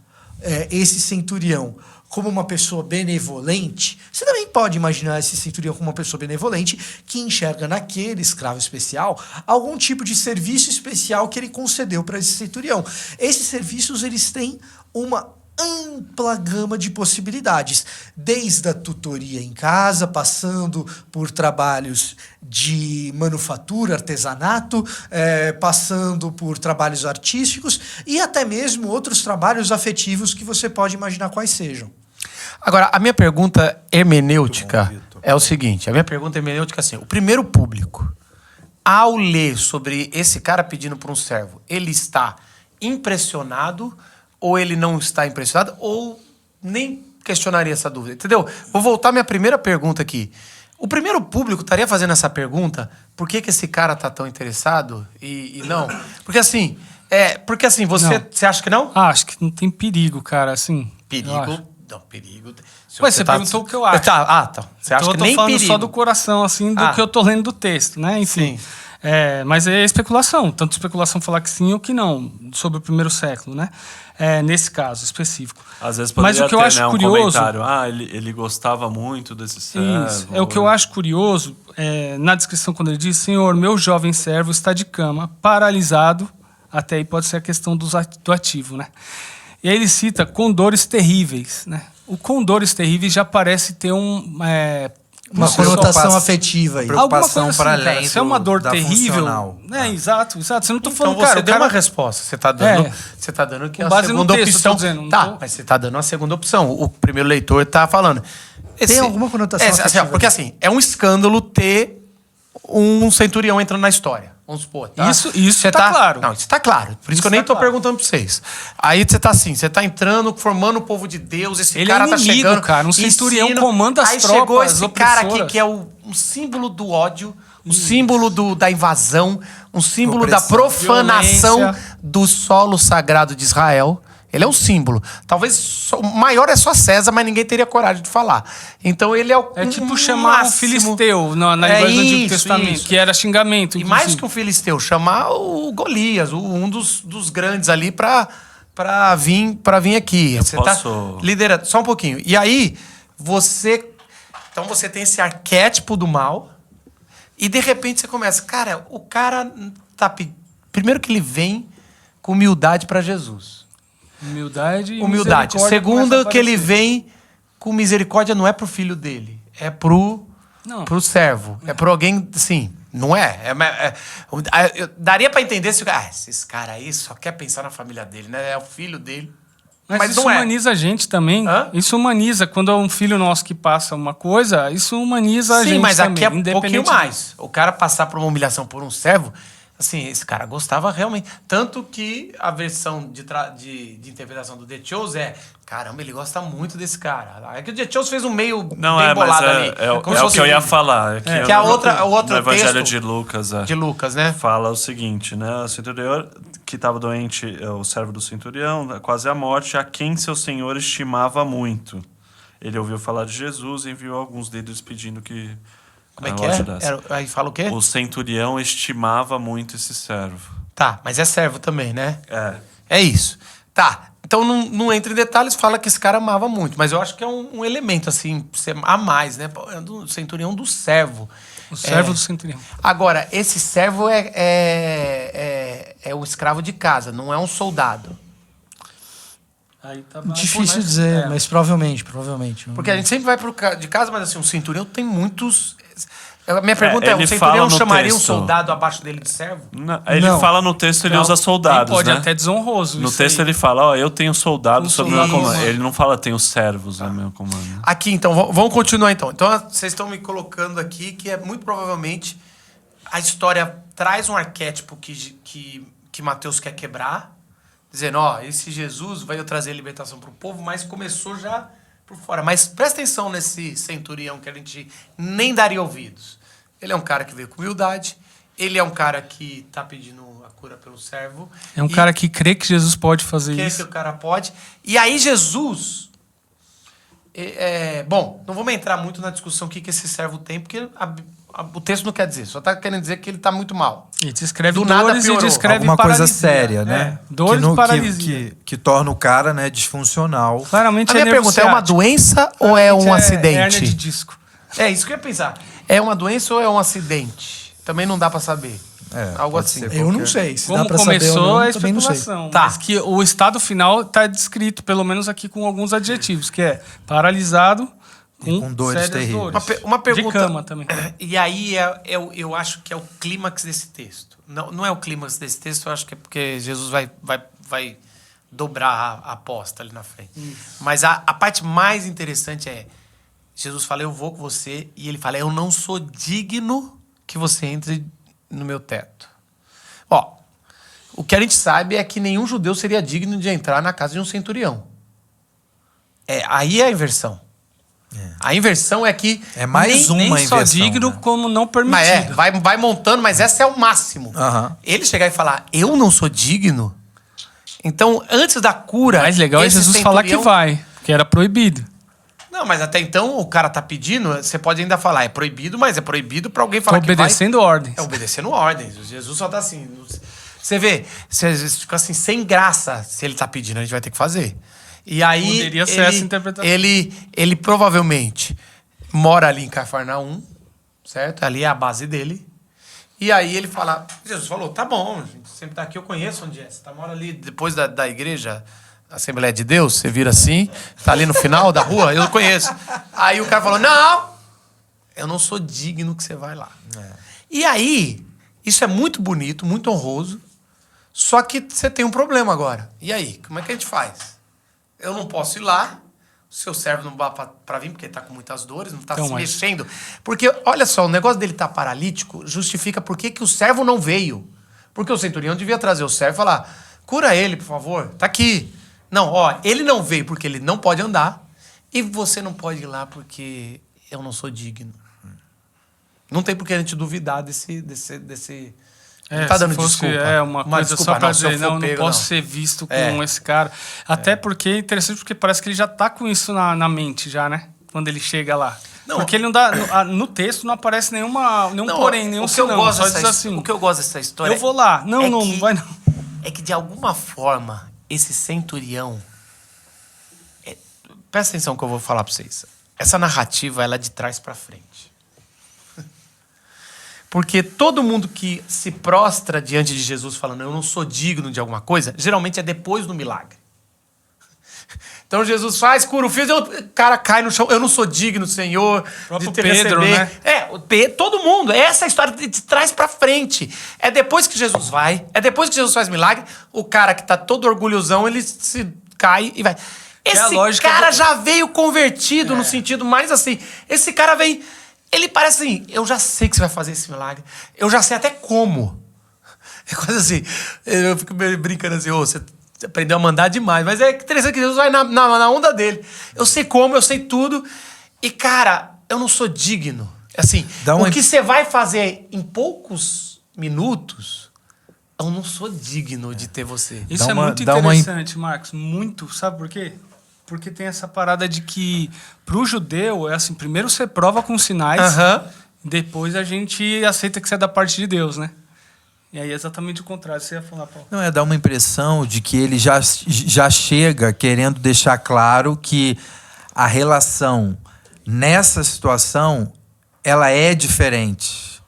esse centurião como uma pessoa benevolente, você também pode imaginar esse centurião como uma pessoa benevolente que enxerga naquele escravo especial algum tipo de serviço especial que ele concedeu para esse centurião. Esses serviços eles têm uma ampla gama de possibilidades, desde a tutoria em casa, passando por trabalhos de manufatura, artesanato, passando por trabalhos artísticos e até mesmo outros trabalhos afetivos que você pode imaginar quais sejam. Agora, a minha pergunta hermenêutica é o seguinte, assim, o primeiro público, ao ler sobre esse cara pedindo por um servo, ele está impressionado ou ele não está impressionado, ou nem questionaria essa dúvida, entendeu? Vou voltar à minha primeira pergunta aqui. O primeiro público estaria fazendo essa pergunta, por que esse cara tá tão interessado e não? Porque assim, você acha que não? Acho que não tem perigo, cara, assim. Perigo? Não, perigo... Ué, você perguntou o que eu acho. Tá. Você acha que nem perigo? Eu tô falando só do coração, assim, do que eu tô lendo do texto, né? Enfim. Sim. Mas é especulação. Tanto especulação falar que sim ou que não, sobre o primeiro século, né? Nesse caso específico. Às vezes poderia Mas o que eu acho curioso, comentário. Ele gostava muito desse servo. Isso. O que eu acho curioso, na descrição, quando ele diz: Senhor, meu jovem servo está de cama, paralisado. Até aí pode ser a questão do ativo, né? E aí ele cita com dores terríveis, né? O com dores terríveis já parece ter uma conotação afetiva aí. Preocupação assim, para além se é uma dor da terrível, funcional. Exato. Você não tô Então falando, você cara, deu o cara uma resposta. Você tá dando que Com a base no segunda texto, eu tô opção. dizendo, não Tá, tô- mas você tá dando a segunda opção. O primeiro leitor tá falando. Tem alguma conotação afetiva porque assim, é um escândalo ter um centurião entrando na história. Vamos supor, tá? Isso Você tá claro. Não, isso tá claro. Por isso que eu Isso nem tá tô claro. perguntando pra vocês. Aí você tá assim, você tá entrando, formando o povo de Deus, esse Ele cara é tá inimigo, chegando... cara, um centurião ensina. comanda as Aí tropas chegou esse cara aqui opressoras. que é o símbolo do ódio, o símbolo da invasão, um símbolo da Opressão. profanação Violência. do solo sagrado de Israel. Ele é um símbolo. Talvez o maior é só César, mas ninguém teria coragem de falar. Então ele é o É tipo chamar um filisteu na linguagem do Antigo Testamento, que era xingamento. E mais inclusive. que um filisteu, chamar o Golias, um dos grandes ali pra vir aqui. Você posso- tá liderando. Só um pouquinho. E aí, então você tem esse arquétipo do mal e de repente você começa, cara, o cara tá... Primeiro que ele vem com humildade pra Jesus. Humildade. Humildade. misericórdia Segunda, começa a que ele aparecer. vem com misericórdia não é pro filho dele, é pro servo. É pro alguém, assim, não é. Daria pra entender se esse cara aí só quer pensar na família dele, né? É o filho dele. Mas isso não é. humaniza a gente também. Hã? Isso humaniza. Quando é um filho nosso que passa uma coisa, isso humaniza a gente Sim, mas também. aqui é um pouquinho independente mais. O cara passar por uma humilhação por um servo, Assim, esse cara gostava realmente. Tanto que a versão de interpretação do The Chose é... Caramba, ele gosta muito desse cara. É que o The Chose fez um meio Não, bem bolado mas ali. é o Como se que fosse eu ia falar. que a no outro Evangelho texto de Lucas, de Lucas, né? fala o seguinte, né? O centurião que estava doente, o servo do centurião, quase à morte, a quem seu senhor estimava muito. Ele ouviu falar de Jesus e enviou alguns deles pedindo que Como é que é? Aí fala o quê? O centurião estimava muito esse servo. Tá, mas é servo também, né? É. É isso. Tá, então não entra em detalhes, fala que esse cara amava muito. Mas eu acho que é um elemento, assim, a mais, né? É do centurião do servo. O servo do centurião. Agora, esse servo é o escravo de casa, não é um soldado. Aí tá Difícil dizer, mas provavelmente. Porque a gente sempre vai de casa, mas assim, um centurião tem muitos... A minha pergunta é, ele o centurião fala no chamaria um texto. soldado abaixo dele de servo? Ele Não. fala no texto, ele usa soldados, pode né? até desonroso. No isso texto aí. ele fala, ó, eu tenho soldados sob meu soldado comando. romano. Ele não fala tenho servos no meu comando. Aqui, então, vamos continuar então. Então, vocês estão me colocando aqui que é muito provavelmente a história traz um arquétipo que Mateus quer quebrar, dizendo, ó, esse Jesus vai trazer libertação para o povo, mas começou já por fora. Mas presta atenção nesse centurião que a gente nem daria ouvidos. Ele é um cara que veio com humildade, ele é um cara que está pedindo a cura pelo servo. É um cara que crê que Jesus pode fazer Que isso. o cara pode. E aí Jesus... bom, não vamos entrar muito na discussão o que esse servo tem, porque o texto não quer dizer. Só está querendo dizer que ele está muito mal. E descreve Do nada dores e piorou. descreve Alguma paralisia. coisa séria, né? Dores e paralisia. Que torna o cara, né, disfuncional. Claramente A minha pergunta é uma doença ou é um acidente? Hérnia de disco. É isso que eu ia pensar. É uma doença ou é um acidente? Também não dá pra saber. Algo pode assim. ser. Eu não sei. Se Como dá pra saber ou começou não, a também não sei. especulação. Tá. Mas que o estado final está descrito, pelo menos aqui com alguns adjetivos, que é paralisado com dores sérias terríveis. dores. Uma pergunta. De cama também. E aí eu acho que é o clímax desse texto. Não é o clímax desse texto, eu acho que é porque Jesus vai dobrar a aposta ali na frente. Mas a parte mais interessante é Jesus fala, eu vou com você, e ele fala, eu não sou digno que você entre no meu teto. Ó, o que a gente sabe é que nenhum judeu seria digno de entrar na casa de um centurião. Aí é a inversão. A inversão é que... É mais uma Nem inversão. só digno, né? como não permitido. Mas vai montando, mas essa é o máximo. Aham. Ele chegar e falar, eu não sou digno? Então, antes da cura... O mais legal é esse Jesus falar que centurião- vai, que era proibido. Não, mas até então o cara tá pedindo, você pode ainda falar, é proibido, mas é proibido pra alguém Tô falar que vai. obedecendo ordens. É obedecendo ordens. Jesus só tá assim. Você vê, você fica assim, sem graça, se ele tá pedindo, a gente vai ter que fazer. E aí. Poderia ser essa interpretação. Ele provavelmente mora ali em Cafarnaum, certo? Ali é a base dele. E aí ele fala, Jesus falou, tá bom, a gente sempre tá aqui, eu conheço onde é. Você mora ali depois da igreja. Assembleia de Deus, você vira assim, tá ali no final da rua, eu conheço. Aí o cara falou, não, eu não sou digno que você vai lá. E aí, isso é muito bonito, muito honroso, só que você tem um problema agora. E aí, como é que a gente faz? Eu não posso ir lá, o seu servo não dá pra vir, porque ele tá com muitas dores, não tá Então, se mas- mexendo. Porque, olha só, o negócio dele tá paralítico justifica por que o servo não veio. Porque o centurião devia trazer o servo e falar, cura ele, por favor, tá aqui. Não, ó, ele não veio porque ele não pode andar e você não pode ir lá porque eu não sou digno. Não tem por que a gente duvidar desse não tá se dando fosse, desculpa. uma coisa desculpa, só pra se eu dizer, for não pego, posso não. ser visto com É. esse cara. Até porque é interessante, porque parece que ele já tá com isso na mente já, né? Quando ele chega lá. Não. Porque ele não dá. No texto não aparece nenhum porém, nenhum o que eu senão. gosto Só dessa diz assim. O que eu gosto dessa história Eu vou lá. Não, é não que- vai não. é que de alguma forma esse centurião presta atenção que eu vou falar pra vocês. Essa narrativa ela é de trás pra frente. Porque todo mundo que se prostra diante de Jesus falando eu não sou digno de alguma coisa, geralmente é depois do milagre. Então Jesus faz, cura o filho, o cara cai no chão, eu não sou digno, Senhor, Próprio de te Pedro, receber. né? Todo mundo. Essa é a história de trás pra frente. É depois que Jesus vai, é depois que Jesus faz milagre, o cara que tá todo orgulhosão, ele se cai e vai. a Esse lógica cara do- já veio convertido no sentido mais assim. Esse cara vem, ele parece assim, eu já sei que você vai fazer esse milagre, eu já sei até como. É quase assim. Eu fico brincando assim, você aprendeu a mandar demais. Mas é interessante que Jesus vai na onda dele. Eu sei como, eu sei tudo. E, cara, eu não sou digno. Assim, o que você vai fazer em poucos minutos, eu não sou digno de ter você. Isso é muito interessante, Marcos. Muito. Sabe por quê? Porque tem essa parada de que, pro judeu, é assim, primeiro você prova com sinais, depois a gente aceita que você é da parte de Deus, né? E aí é exatamente o contrário. Você ia falar, Paulo. Não, dá uma impressão de que ele já chega querendo deixar claro que a relação nessa situação, ela é diferente.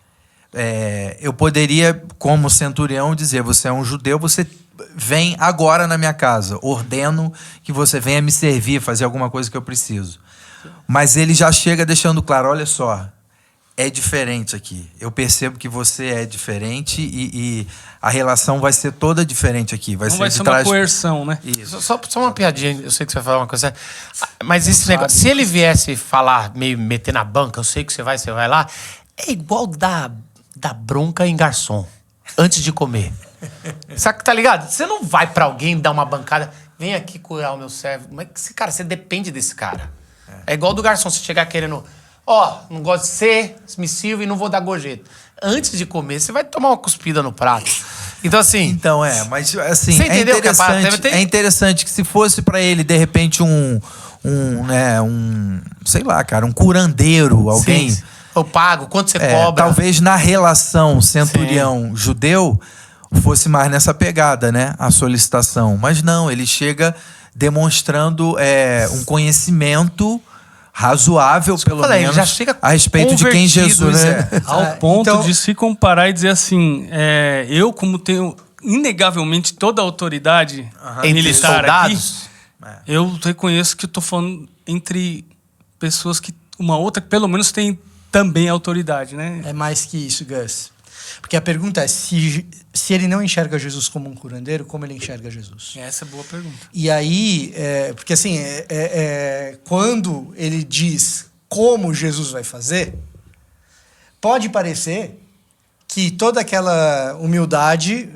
Eu poderia, como centurião, dizer, você é um judeu, você vem agora na minha casa, ordeno que você venha me servir, fazer alguma coisa que eu preciso. Mas ele já chega deixando claro, olha só, é diferente aqui. Eu percebo que você é diferente e a relação vai ser toda diferente aqui. Não vai ser uma coerção, né? Isso. Só uma piadinha, eu sei que você vai falar uma coisa. Mas esse negócio, se ele viesse falar, meio meter na banca, eu sei que você vai lá, é igual dar bronca em garçom, antes de comer. Sabe que tá ligado? Você não vai pra alguém dar uma bancada, vem aqui curar o meu servo. Mas, cara, você depende desse cara. É igual do garçom, você chegar querendo... não gosto de ser, me sirvo e não vou dar gorjeta. Antes de comer, você vai tomar uma cuspida no prato. Então, assim... Então, mas assim, é interessante que se fosse pra ele, de repente, sei lá, cara, um curandeiro, alguém... Sim. Eu pago, quanto você cobra? Talvez na relação centurião-judeu fosse mais nessa pegada, né? A solicitação. Mas não, ele chega demonstrando um conhecimento... razoável, pelo menos, já chega a respeito de quem Jesus é. Ao ponto de se comparar e dizer assim, eu como tenho inegavelmente toda a autoridade militar aqui, eu reconheço que eu estou falando entre pessoas que uma outra que pelo menos tem também autoridade, né? É mais que isso, Gus. Porque a pergunta é, se ele não enxerga Jesus como um curandeiro, como ele enxerga Jesus? Essa é boa pergunta. E aí, porque assim, quando ele diz como Jesus vai fazer, pode parecer que toda aquela humildade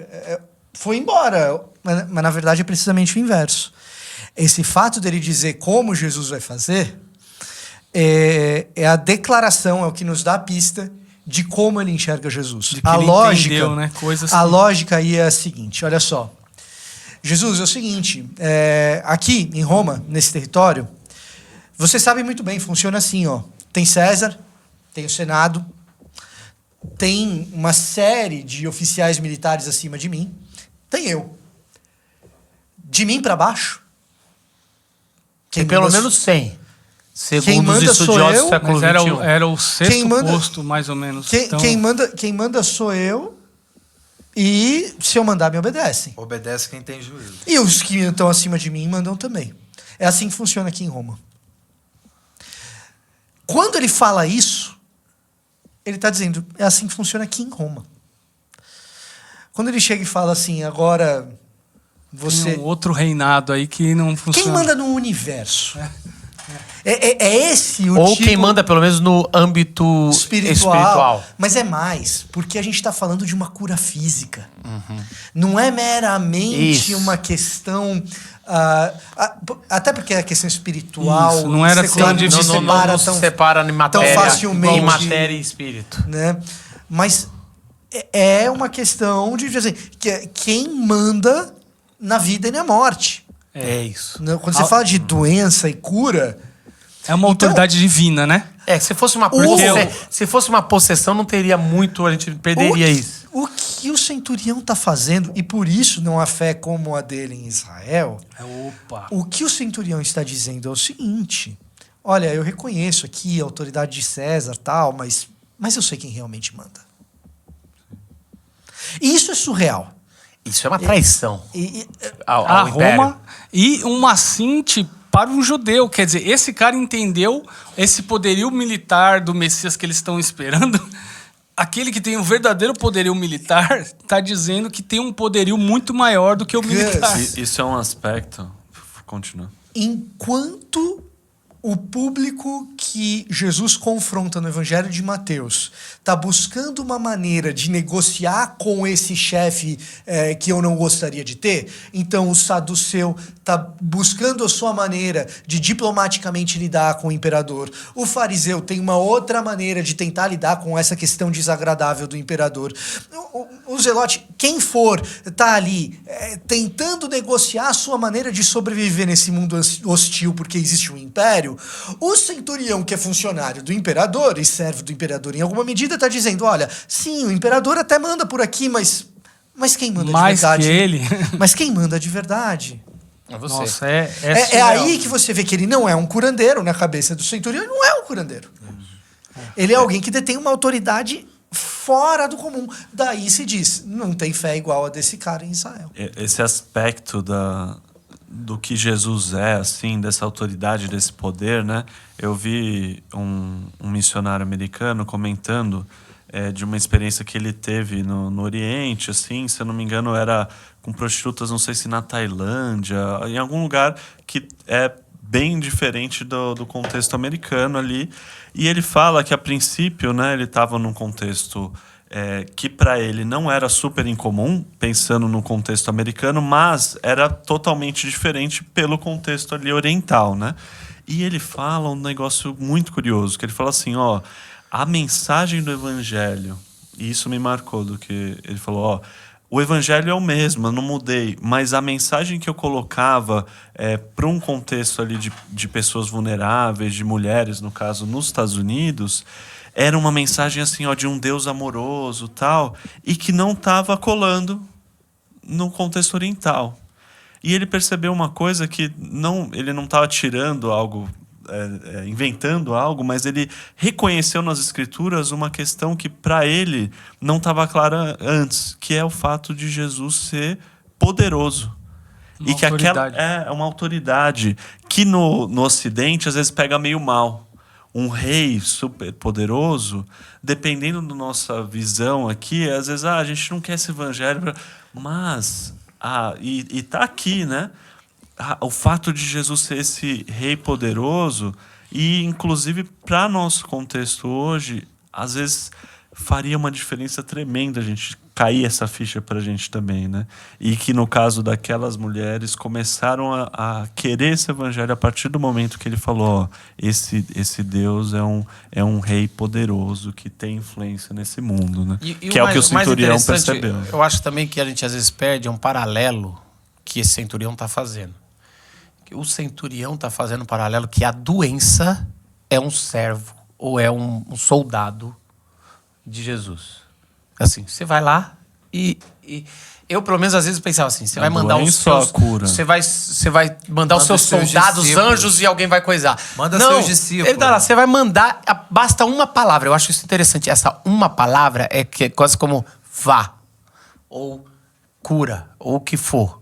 foi embora, mas na verdade é precisamente o inverso. Esse fato dele dizer como Jesus vai fazer é a declaração, é o que nos dá a pista de como ele enxerga Jesus. A lógica, entendeu, né? Coisas a lógica aí é a seguinte, olha só. Jesus, é o seguinte, aqui em Roma, nesse território, você sabe muito bem, funciona assim, ó. Tem César, tem o Senado, tem uma série de oficiais militares acima de mim, tem eu. De mim para baixo, tem pelo menos 100. Quem manda sou eu, mas era o sexto posto, mais ou menos. Quem manda sou eu, e se eu mandar, me obedecem. Obedece quem tem juízo. E os que estão acima de mim mandam também. É assim que funciona aqui em Roma. Quando ele fala isso, ele está dizendo, é assim que funciona aqui em Roma. Quando ele chega e fala assim, agora você... Tem um outro reinado aí que não funciona. Quem manda no universo? É esse o Ou tipo... quem manda, pelo menos, no âmbito espiritual. Mas é mais, porque a gente está falando de uma cura física. Não é meramente uma questão... até porque a questão espiritual... Isso, não era tão difícil. Não se separa em matéria, tão facilmente, em matéria e espírito. Né? Mas é uma questão de dizer assim, quem manda na vida e na morte. É isso. Quando você fala de doença e cura... É uma autoridade divina, né? Se fosse uma possessão, não teria muito, a gente perderia isso. O que o centurião está fazendo, e por isso não há fé como a dele em Israel, o que o centurião está dizendo é o seguinte, olha, eu reconheço aqui a autoridade de César, tal, mas eu sei quem realmente manda. E isso é surreal. Isso é uma traição ao Roma e uma cinte para um judeu. Quer dizer, esse cara entendeu esse poderio militar do Messias que eles estão esperando. Aquele que tem um verdadeiro poderio militar está dizendo que tem um poderio muito maior do que o militar. Isso é um aspecto... Continua. Enquanto o público que Jesus confronta no Evangelho de Mateus está buscando uma maneira de negociar com esse chefe que eu não gostaria de ter, então o saduceu está buscando a sua maneira de diplomaticamente lidar com o imperador. O fariseu tem uma outra maneira de tentar lidar com essa questão desagradável do imperador. O zelote, quem for, está ali tentando negociar a sua maneira de sobreviver nesse mundo hostil porque existe um império. O centurião, que é funcionário do imperador e servo do imperador em alguma medida, está dizendo, olha, sim, o imperador até manda por aqui, mas quem manda Mais de verdade? que ele. Mas quem manda de verdade? É você. Nossa, É surreal. aí que você vê que ele não é um curandeiro na cabeça do centurião, ele não é um curandeiro. Ele é alguém que detém uma autoridade fora do comum. Daí se diz, não tem fé igual a desse cara em Israel. Esse aspecto do que Jesus é, assim, dessa autoridade, desse poder, né? Eu vi um missionário americano comentando de uma experiência que ele teve no Oriente, assim, se eu não me engano, era com prostitutas, não sei se na Tailândia, em algum lugar que é bem diferente do contexto americano ali. E ele fala que, a princípio, né, ele estava num contexto que para ele não era super incomum, pensando no contexto americano, mas era totalmente diferente pelo contexto ali oriental, né? E ele fala um negócio muito curioso, que ele fala assim, ó, a mensagem do evangelho, e isso me marcou, do que ele falou, ó, o evangelho é o mesmo, eu não mudei, mas a mensagem que eu colocava para um contexto ali de pessoas vulneráveis, de mulheres, no caso, nos Estados Unidos, era uma mensagem assim, ó, de um Deus amoroso, tal, e que não estava colando no contexto oriental. E ele percebeu uma coisa que ele não estava tirando algo, inventando algo, mas ele reconheceu nas escrituras uma questão que para ele não estava clara antes, que é o fato de Jesus ser poderoso. Uma e que aquela autoridade. é uma autoridade que no Ocidente às vezes pega meio mal. Um rei super poderoso, dependendo da nossa visão aqui, às vezes a gente não quer esse evangelho, mas e tá aqui, né? O fato de Jesus ser esse rei poderoso, e inclusive para nosso contexto hoje, às vezes faria uma diferença tremenda a gente cair essa ficha para a gente também, né? E que no caso daquelas mulheres começaram a querer esse evangelho a partir do momento que ele falou, ó, esse Deus é um rei poderoso que tem influência nesse mundo, né? E que é o que o centurião percebeu. Eu acho também que a gente às vezes perde um paralelo que esse centurião está fazendo. O centurião está fazendo um paralelo que a doença é um servo ou é um soldado de Jesus. Assim, você vai lá e eu, pelo menos, às vezes pensava assim, você vai mandar os seus... cura. Você vai mandar os seus soldados, discípulos. anjos, e alguém vai coisar. Manda Não, seus discípulos. ele tá lá, você vai mandar... Basta uma palavra. Eu acho isso interessante. Essa uma palavra é quase como vá, ou cura, ou o que for.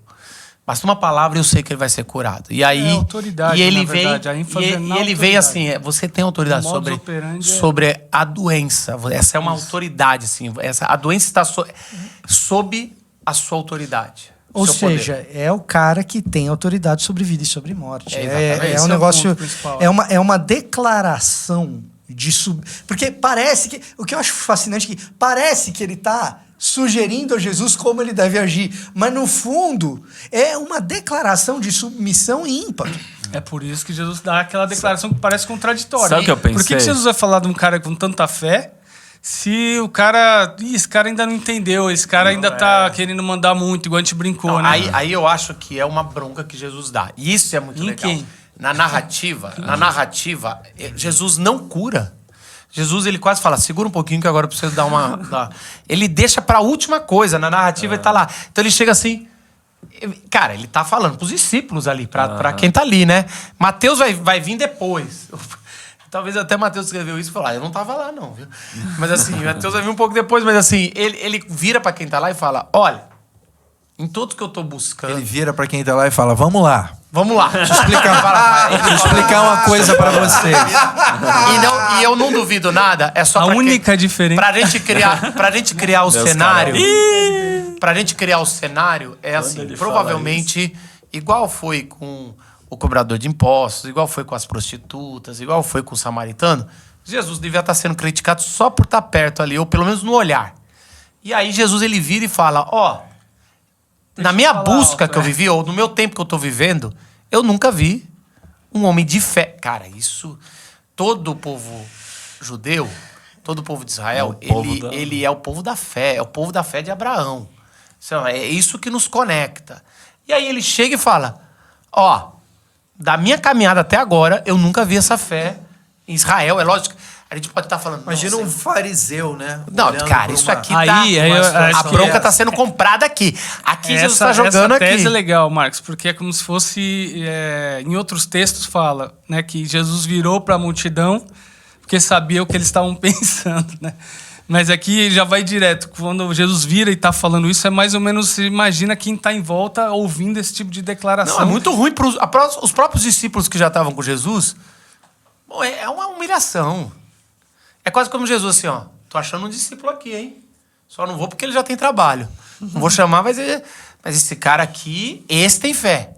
Basta uma palavra e eu sei que ele vai ser curado. E aí, autoridade, e ele na vem, verdade, a ênfase é na e ele vem autoridade. assim, você tem autoridade O modus operandi sobre a doença. Essa é uma autoridade, assim. A doença está sob a sua autoridade. Ou seu poder. seja, é o cara que tem autoridade sobre vida e sobre morte. Exatamente. É Esse um é o negócio, ponto principal. é uma declaração de porque parece que o que eu acho fascinante é que parece que ele está sugerindo a Jesus como ele deve agir, mas no fundo é uma declaração de submissão ímpar. É por isso que Jesus dá aquela declaração que parece contraditória. Sabe o que eu pensei? Por que Jesus vai falar de um cara com tanta fé se o cara... esse cara ainda não entendeu, esse cara ainda tá querendo mandar muito, igual a gente brincou, Não, né? aí eu acho que é uma bronca que Jesus dá. E isso é muito Em legal. quem? Na narrativa, Jesus não cura. Jesus, ele quase fala, segura um pouquinho que agora eu preciso dar uma... Ele deixa pra última coisa, na narrativa ele tá lá. Então ele chega assim... Cara, ele tá falando pros discípulos ali, pra quem tá ali, né? Mateus vai vir depois. Talvez até Mateus escreveu isso e falou, eu não tava lá não, viu? Mas assim, Mateus vai vir um pouco depois, mas assim, ele vira pra quem tá lá e fala, olha, em tudo que eu tô buscando... Ele vira pra quem tá lá e fala, vamos lá. Vamos lá. Deixa eu explicar uma coisa pra vocês. E eu não duvido nada, é só A pra única diferença... pra gente criar o cenário. Pra gente criar o cenário é assim, ele provavelmente igual foi com o cobrador de impostos, igual foi com as prostitutas, igual foi com o samaritano, Jesus devia estar sendo criticado só por estar perto ali, ou pelo menos no olhar. E aí Jesus ele vira e fala, na minha busca que eu vivi, ou no meu tempo que eu estou vivendo, eu nunca vi um homem de fé. Cara, isso, todo o povo judeu, todo o povo de Israel, ele é o povo da fé, é o povo da fé de Abraão. É isso que nos conecta. E aí ele chega e fala, da minha caminhada até agora, eu nunca vi essa fé em Israel. É lógico, a gente pode estar falando... Imagina um fariseu, né? Não, cara, isso aqui a bronca tá sendo comprada aqui. Aqui Jesus está jogando essa tese aqui. É legal, Marcos, porque é como se fosse... em outros textos fala, né, que Jesus virou para a multidão porque sabia o que eles estavam pensando, né? Mas aqui já vai direto. Quando Jesus vira e está falando isso, é mais ou menos... Você imagina quem está em volta ouvindo esse tipo de declaração. Não, é muito ruim para os próprios discípulos que já estavam com Jesus. Bom, é uma humilhação. É quase como Jesus, assim, tô achando um discípulo aqui, hein? Só não vou porque ele já tem trabalho. Não vou chamar, mas esse cara aqui, esse tem fé.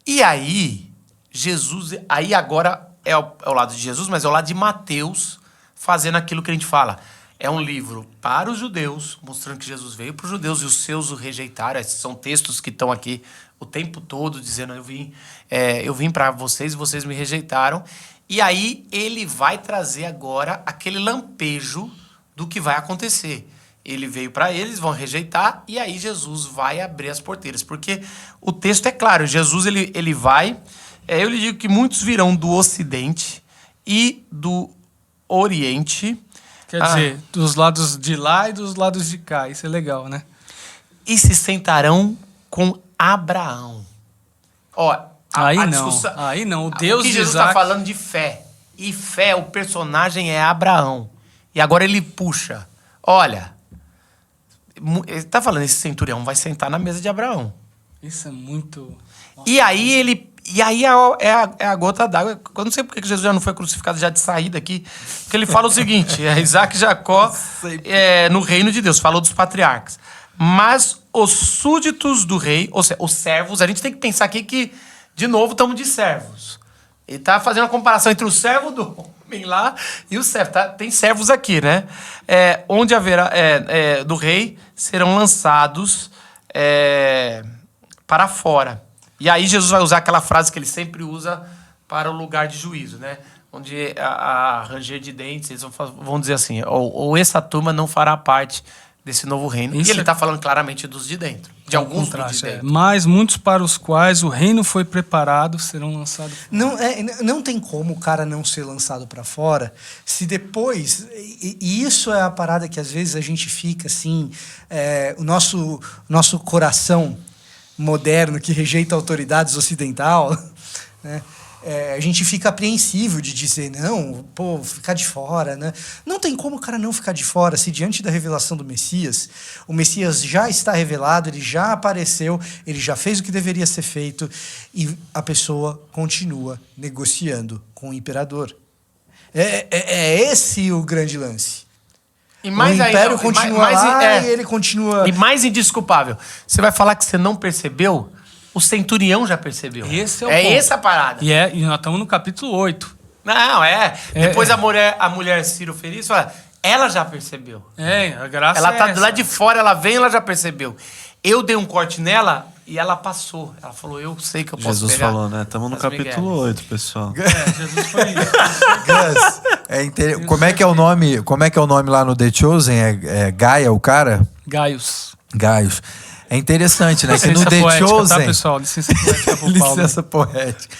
E aí, Jesus... Aí agora é o lado de Jesus, mas é o lado de Mateus fazendo aquilo que a gente fala. É um livro para os judeus, mostrando que Jesus veio para os judeus e os seus o rejeitaram. Esses são textos que estão aqui o tempo todo dizendo, eu vim para vocês e vocês me rejeitaram. E aí ele vai trazer agora aquele lampejo do que vai acontecer. Ele veio para eles, vão rejeitar, e aí Jesus vai abrir as porteiras. Porque o texto é claro, Jesus ele vai... eu lhe digo que muitos virão do Ocidente e do Oriente... Quer dizer, dos lados de lá e dos lados de cá. Isso é legal, né? E se sentarão com Abraão. Aí não. O Deus o que de Jesus Isaac... está falando de fé. E fé, o personagem é Abraão. E agora ele puxa. Olha, ele está falando, esse centurião vai sentar na mesa de Abraão. Isso é muito... E aí é a gota d'água. Eu não sei porque que Jesus já não foi crucificado já de saída aqui. Porque ele fala o seguinte, Isaac e Jacó no reino de Deus. Falou dos patriarcas. Mas os súditos do rei, ou seja, os servos, a gente tem que pensar aqui que, de novo, estamos de servos. Ele está fazendo uma comparação entre o servo do homem lá e o servo. Tá? Tem servos aqui, né? Onde haverá do rei serão lançados para fora. E aí Jesus vai usar aquela frase que ele sempre usa para o lugar de juízo, né? Onde a ranger de dentes, eles vão dizer assim, ou essa turma não fará parte desse novo reino. Isso e ele está falando claramente dos de dentro, de alguns dos de dentro. Mas muitos para os quais o reino foi preparado serão lançados fora. Não tem como o cara não ser lançado para fora se depois... E isso é a parada que às vezes a gente fica assim... o nosso coração moderno que rejeita autoridades ocidental, né? A gente fica apreensível de dizer, não, ficar de fora, né? Não tem como o cara não ficar de fora se diante da revelação do Messias, o Messias já está revelado, ele já apareceu, ele já fez o que deveria ser feito e a pessoa continua negociando com o imperador. É esse o grande lance. E mais o império continua lá e ele continua... E mais indesculpável, você vai falar que você não percebeu... O centurião já percebeu. Esse é o ponto. Essa a parada. E nós estamos no capítulo 8. Não, Depois a mulher Ciro Feliz fala, ela já percebeu. A graça ela tá essa. lá de fora, ela vem, ela já percebeu. Eu dei um corte nela e ela passou. Ela falou, eu sei que eu posso Jesus pegar. falou, né? Estamos no capítulo 8, pessoal. Jesus foi isso. Gus, como é que é o nome? Como é que é o nome lá no The Chosen? É Gaia, o cara? Gaius. É interessante, né? Que no Licença The poética, Chosen... tá, pessoal? Licença poética pro Paulo. Licença poética.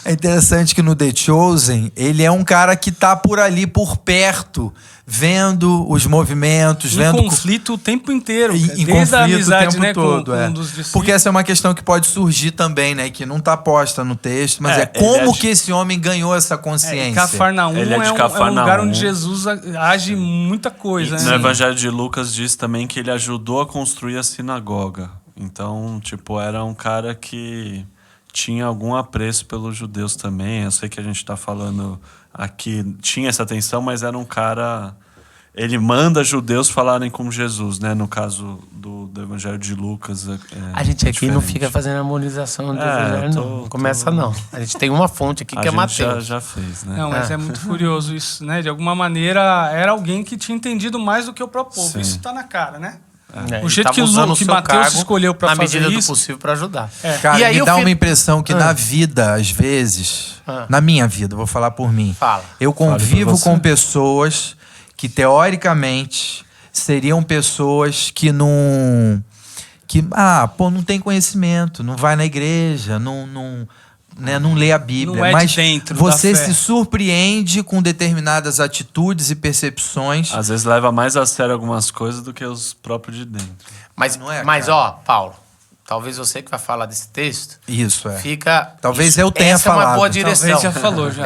É interessante que no The Chosen, ele é um cara que tá por ali, por perto, vendo os movimentos, Em vendo... conflito o tempo inteiro. Em Desde conflito a amizade, o tempo né, todo, com um dos discípulos. Porque essa é uma questão que pode surgir também, né? Que não tá posta no texto, mas como que esse homem ganhou essa consciência? Cafarnaum Ele é de é um Cafarnaum. lugar onde Jesus age muita coisa. No Né? Evangelho de Lucas diz também que ele ajudou a construir a sinagoga. Então, era um cara que tinha algum apreço pelos judeus também. Eu sei que a gente está falando aqui, tinha essa tensão, mas era um cara... ele manda judeus falarem com Jesus, né? No caso do Evangelho de Lucas. A gente aqui não diferente. fica fazendo harmonização do Evangelho, não começa não. A gente tem uma fonte aqui que é Mateus. Já fez, né? Não, mas é muito curioso isso, né? De alguma maneira, era alguém que tinha entendido mais do que o próprio povo. Sim. Isso tá na cara, né? O jeito que Mateus escolheu pra fazer na medida do isso- possível para ajudar. Cara, E aí me eu dá fi- uma impressão que na vida, às vezes, na minha vida, vou falar por mim, Fala. eu Fale convivo por você. com pessoas que, teoricamente, seriam pessoas que não... não tem conhecimento, não vai na igreja, não lê a Bíblia. Não é de mas dentro da você fé. se surpreende com determinadas atitudes e percepções. Às vezes leva mais a sério algumas coisas do que os próprios de dentro. Mas, Não é, mas cara. ó, Paulo, talvez você que vai falar desse texto, Isso, é. fica... Talvez isso- eu tenha essa é uma falado. boa direção. Talvez já falou, já.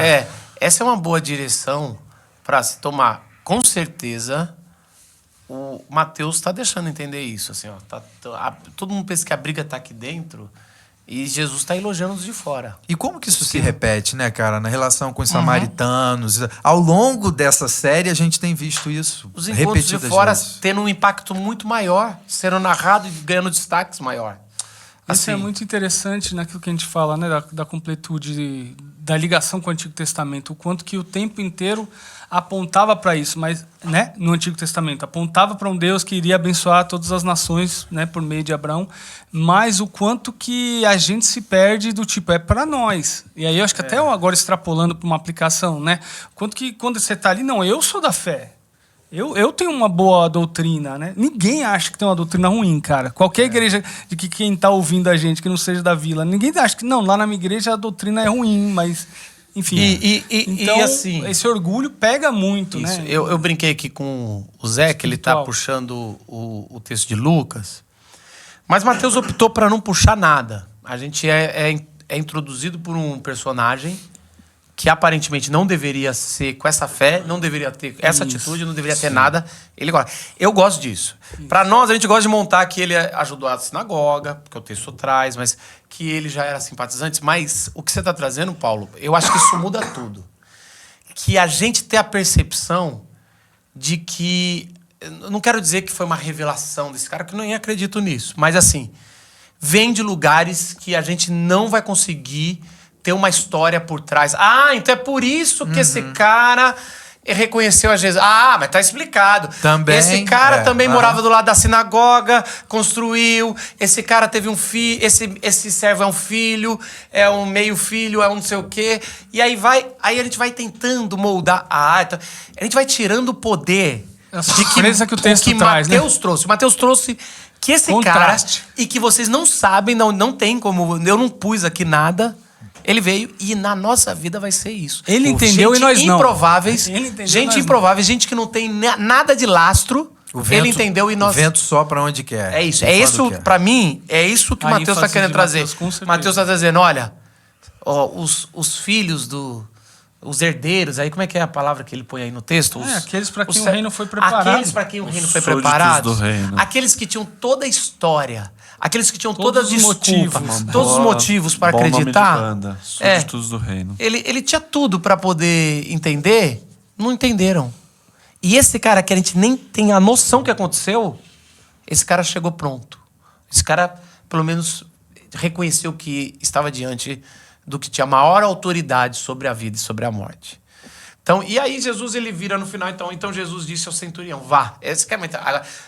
Essa é uma boa direção para se tomar. Com certeza, o Mateus está deixando entender isso. Assim, ó, todo mundo pensa que a briga está aqui dentro e Jesus está elogiando os de fora. E como que isso se repete, né, cara, na relação com os samaritanos? Ao longo dessa série, a gente tem visto isso Os encontros de repetidas fora vezes. tendo um impacto muito maior, sendo narrado e ganhando destaques maior. Isso é muito interessante naquilo que a gente fala, né, da completude, da ligação com o Antigo Testamento, o quanto que o tempo inteiro apontava para isso, mas, né, no Antigo Testamento, apontava para um Deus que iria abençoar todas as nações, né, por meio de Abraão, mas o quanto que a gente se perde do tipo, é para nós. E aí eu acho que até agora extrapolando para uma aplicação, né, quanto que quando você está ali, não, eu sou da fé. Eu tenho uma boa doutrina, né? Ninguém acha que tem uma doutrina ruim, cara. Qualquer igreja de que quem está ouvindo a gente, que não seja da vila, ninguém acha que, não, lá na minha igreja a doutrina é ruim, mas, enfim. Então, e assim, esse orgulho pega muito, isso, né? eu brinquei aqui com o Zé, que ele está Espiritual. puxando o texto de Lucas, mas Mateus optou para não puxar nada. A gente é introduzido por um personagem que aparentemente não deveria ser com essa fé, não deveria ter essa atitude, não deveria ter nada. Ele gosta. Eu gosto disso. Para nós, a gente gosta de montar que ele ajudou a sinagoga, porque o texto traz, mas que ele já era simpatizante. Mas o que você está trazendo, Paulo, eu acho que isso muda tudo. Que a gente tem a percepção de que... Eu não quero dizer que foi uma revelação desse cara, que eu nem acredito nisso. Mas assim, vem de lugares que a gente não vai conseguir ter uma história por trás. Ah, então é por isso que esse cara reconheceu a Jesus. Ah, mas tá explicado. Também, Esse cara também morava do lado da sinagoga, construiu. Esse cara teve um filho. Esse servo é um filho, é um meio filho, é um não sei o quê. E aí a gente vai tentando moldar. Então, a gente vai tirando o poder A surpresa que o texto traz, né? Mateus trouxe. O Mateus trouxe que esse Contraste. cara, e que vocês não sabem, não tem como, eu não pus aqui nada, ele veio e na nossa vida vai ser isso. Ele entendeu Gente e nós não. improváveis, Ele entendeu e gente nós não. improvável, gente que não tem nada de lastro, ele entendeu e nós... O vento sopra onde quer. É isso, e é quando isso, quer. pra mim, é isso que o A Mateus está ênfase querendo de trazer. Mateus, com certeza. Mateus está dizendo, olha, os filhos os herdeiros, aí como é que é a palavra que ele põe aí no texto? Aqueles para quem os- o reino foi preparado. Aqueles para quem o reino foi súditos preparado. do reino. Aqueles que tinham toda a história. Aqueles que tinham Todos todas as os desculpas. motivos. Todos os motivos para Bom nome de acreditar. banda, É. súditos do reino. Ele tinha tudo para poder entender, não entenderam. E esse cara que a gente nem tem a noção que aconteceu, esse cara chegou pronto. Esse cara, pelo menos, reconheceu que estava diante do que tinha maior autoridade sobre a vida e sobre a morte. Então, e aí Jesus ele vira no final, então Jesus disse ao centurião, vá.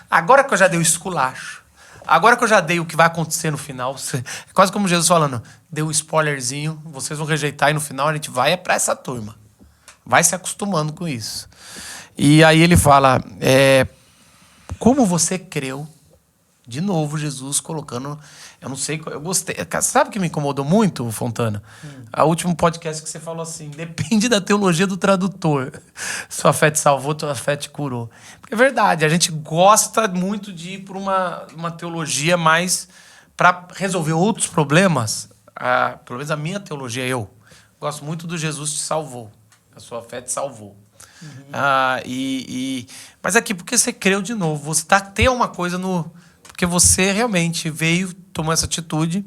Agora que eu já dei o esculacho, agora que eu já dei o que vai acontecer no final, é quase como Jesus falando, deu um spoilerzinho, vocês vão rejeitar e no final a gente vai para essa turma. Vai se acostumando com isso. E aí ele fala, como você creu? De novo, Jesus colocando... Eu não sei... Eu gostei... Sabe o que me incomodou muito, Fontana? O último podcast que você falou assim, depende da teologia do tradutor. Sua fé te salvou, tua fé te curou. Porque é verdade, a gente gosta muito de ir por uma teologia mais... Para resolver outros problemas, pelo menos a minha teologia, eu gosto muito do Jesus te salvou. A sua fé te salvou. Mas aqui, porque você creu de novo. Você tem uma coisa no... Porque você realmente veio, tomou essa atitude,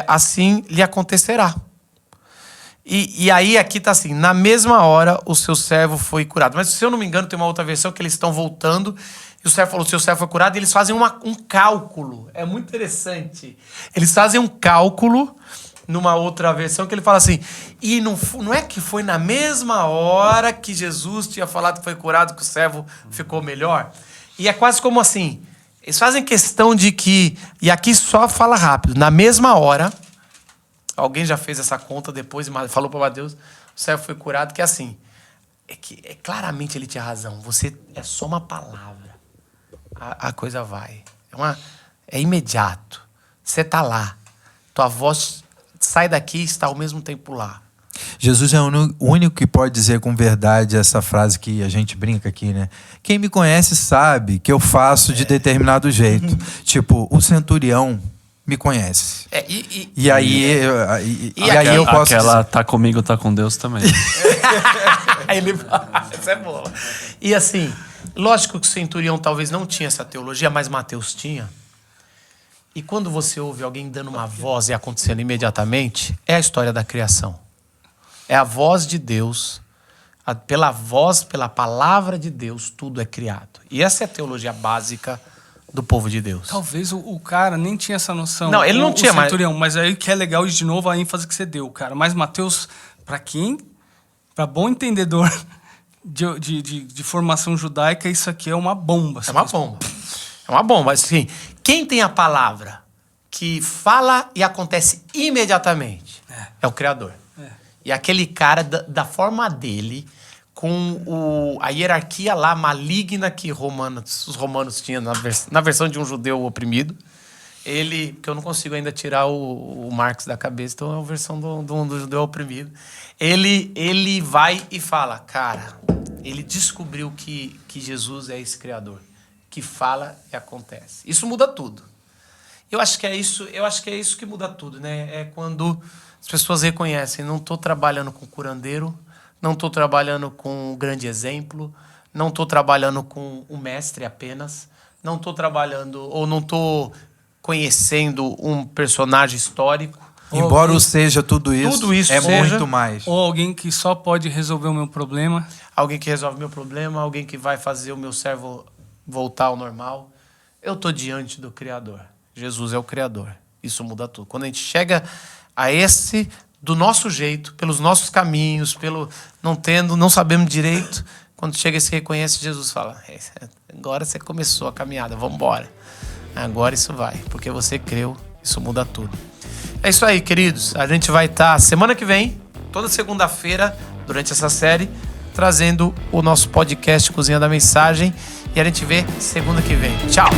assim lhe acontecerá. E aí aqui tá assim, na mesma hora o seu servo foi curado. Mas se eu não me engano, tem uma outra versão que eles estão voltando e o servo falou, o seu servo foi curado, e eles fazem um cálculo. É muito interessante. Eles fazem um cálculo numa outra versão que ele fala assim, e não é que foi na mesma hora que Jesus tinha falado que foi curado que o servo ficou melhor? E é quase como assim, eles fazem questão de que, e aqui só fala rápido, na mesma hora, alguém já fez essa conta depois e falou para Mateus, o servo foi curado, que é assim, claramente ele tinha razão, você é só uma palavra, a coisa vai, é imediato, você tá lá, tua voz sai daqui e está ao mesmo tempo lá. Jesus é o único que pode dizer com verdade essa frase que a gente brinca aqui, né? Quem me conhece sabe que eu faço de determinado jeito. Tipo, o centurião me conhece. E aí eu posso... Aquela tá comigo, tá com Deus também. Ele fala, isso é boa. E assim, lógico que o centurião talvez não tinha essa teologia, mas Mateus tinha. E quando você ouve alguém dando uma voz e acontecendo imediatamente, é a história da criação. É a voz de Deus, pela palavra de Deus, tudo é criado. E essa é a teologia básica do povo de Deus. Talvez o cara nem tinha essa noção. Não, ele não tinha, o centurião, mas aí que é legal, e de novo a ênfase que você deu, cara. Mas Mateus, para bom entendedor de formação judaica, isso aqui é uma bomba. É uma bomba. É uma bomba. Assim, quem tem a palavra que fala e acontece imediatamente é o Criador. E aquele cara, da forma dele, com a hierarquia lá maligna que os romanos tinham na versão de um judeu oprimido, porque eu não consigo ainda tirar o Marx da cabeça, então é a versão do judeu oprimido. Ele vai e fala, cara, ele descobriu que Jesus é esse Criador, que fala e acontece. Isso muda tudo. Eu acho que é isso que muda tudo, né? É quando as pessoas reconhecem, não estou trabalhando com curandeiro, não estou trabalhando com um grande exemplo, não estou trabalhando com um mestre apenas, não estou trabalhando ou não estou conhecendo um personagem histórico. Embora seja tudo isso é seja, muito mais. Ou alguém que só pode resolver o meu problema. Alguém que resolve o meu problema, alguém que vai fazer o meu servo voltar ao normal. Eu estou diante do Criador. Jesus é o Criador. Isso muda tudo. Quando a gente chega a esse, do nosso jeito, pelos nossos caminhos, não sabemos direito, quando chega esse reconhece, Jesus fala, agora você começou a caminhada, vamos embora. Agora isso vai, porque você creu, isso muda tudo. É isso aí, queridos. A gente vai estar semana que vem, toda segunda-feira, durante essa série, trazendo o nosso podcast Cozinha da Mensagem. E a gente vê segunda que vem. Tchau!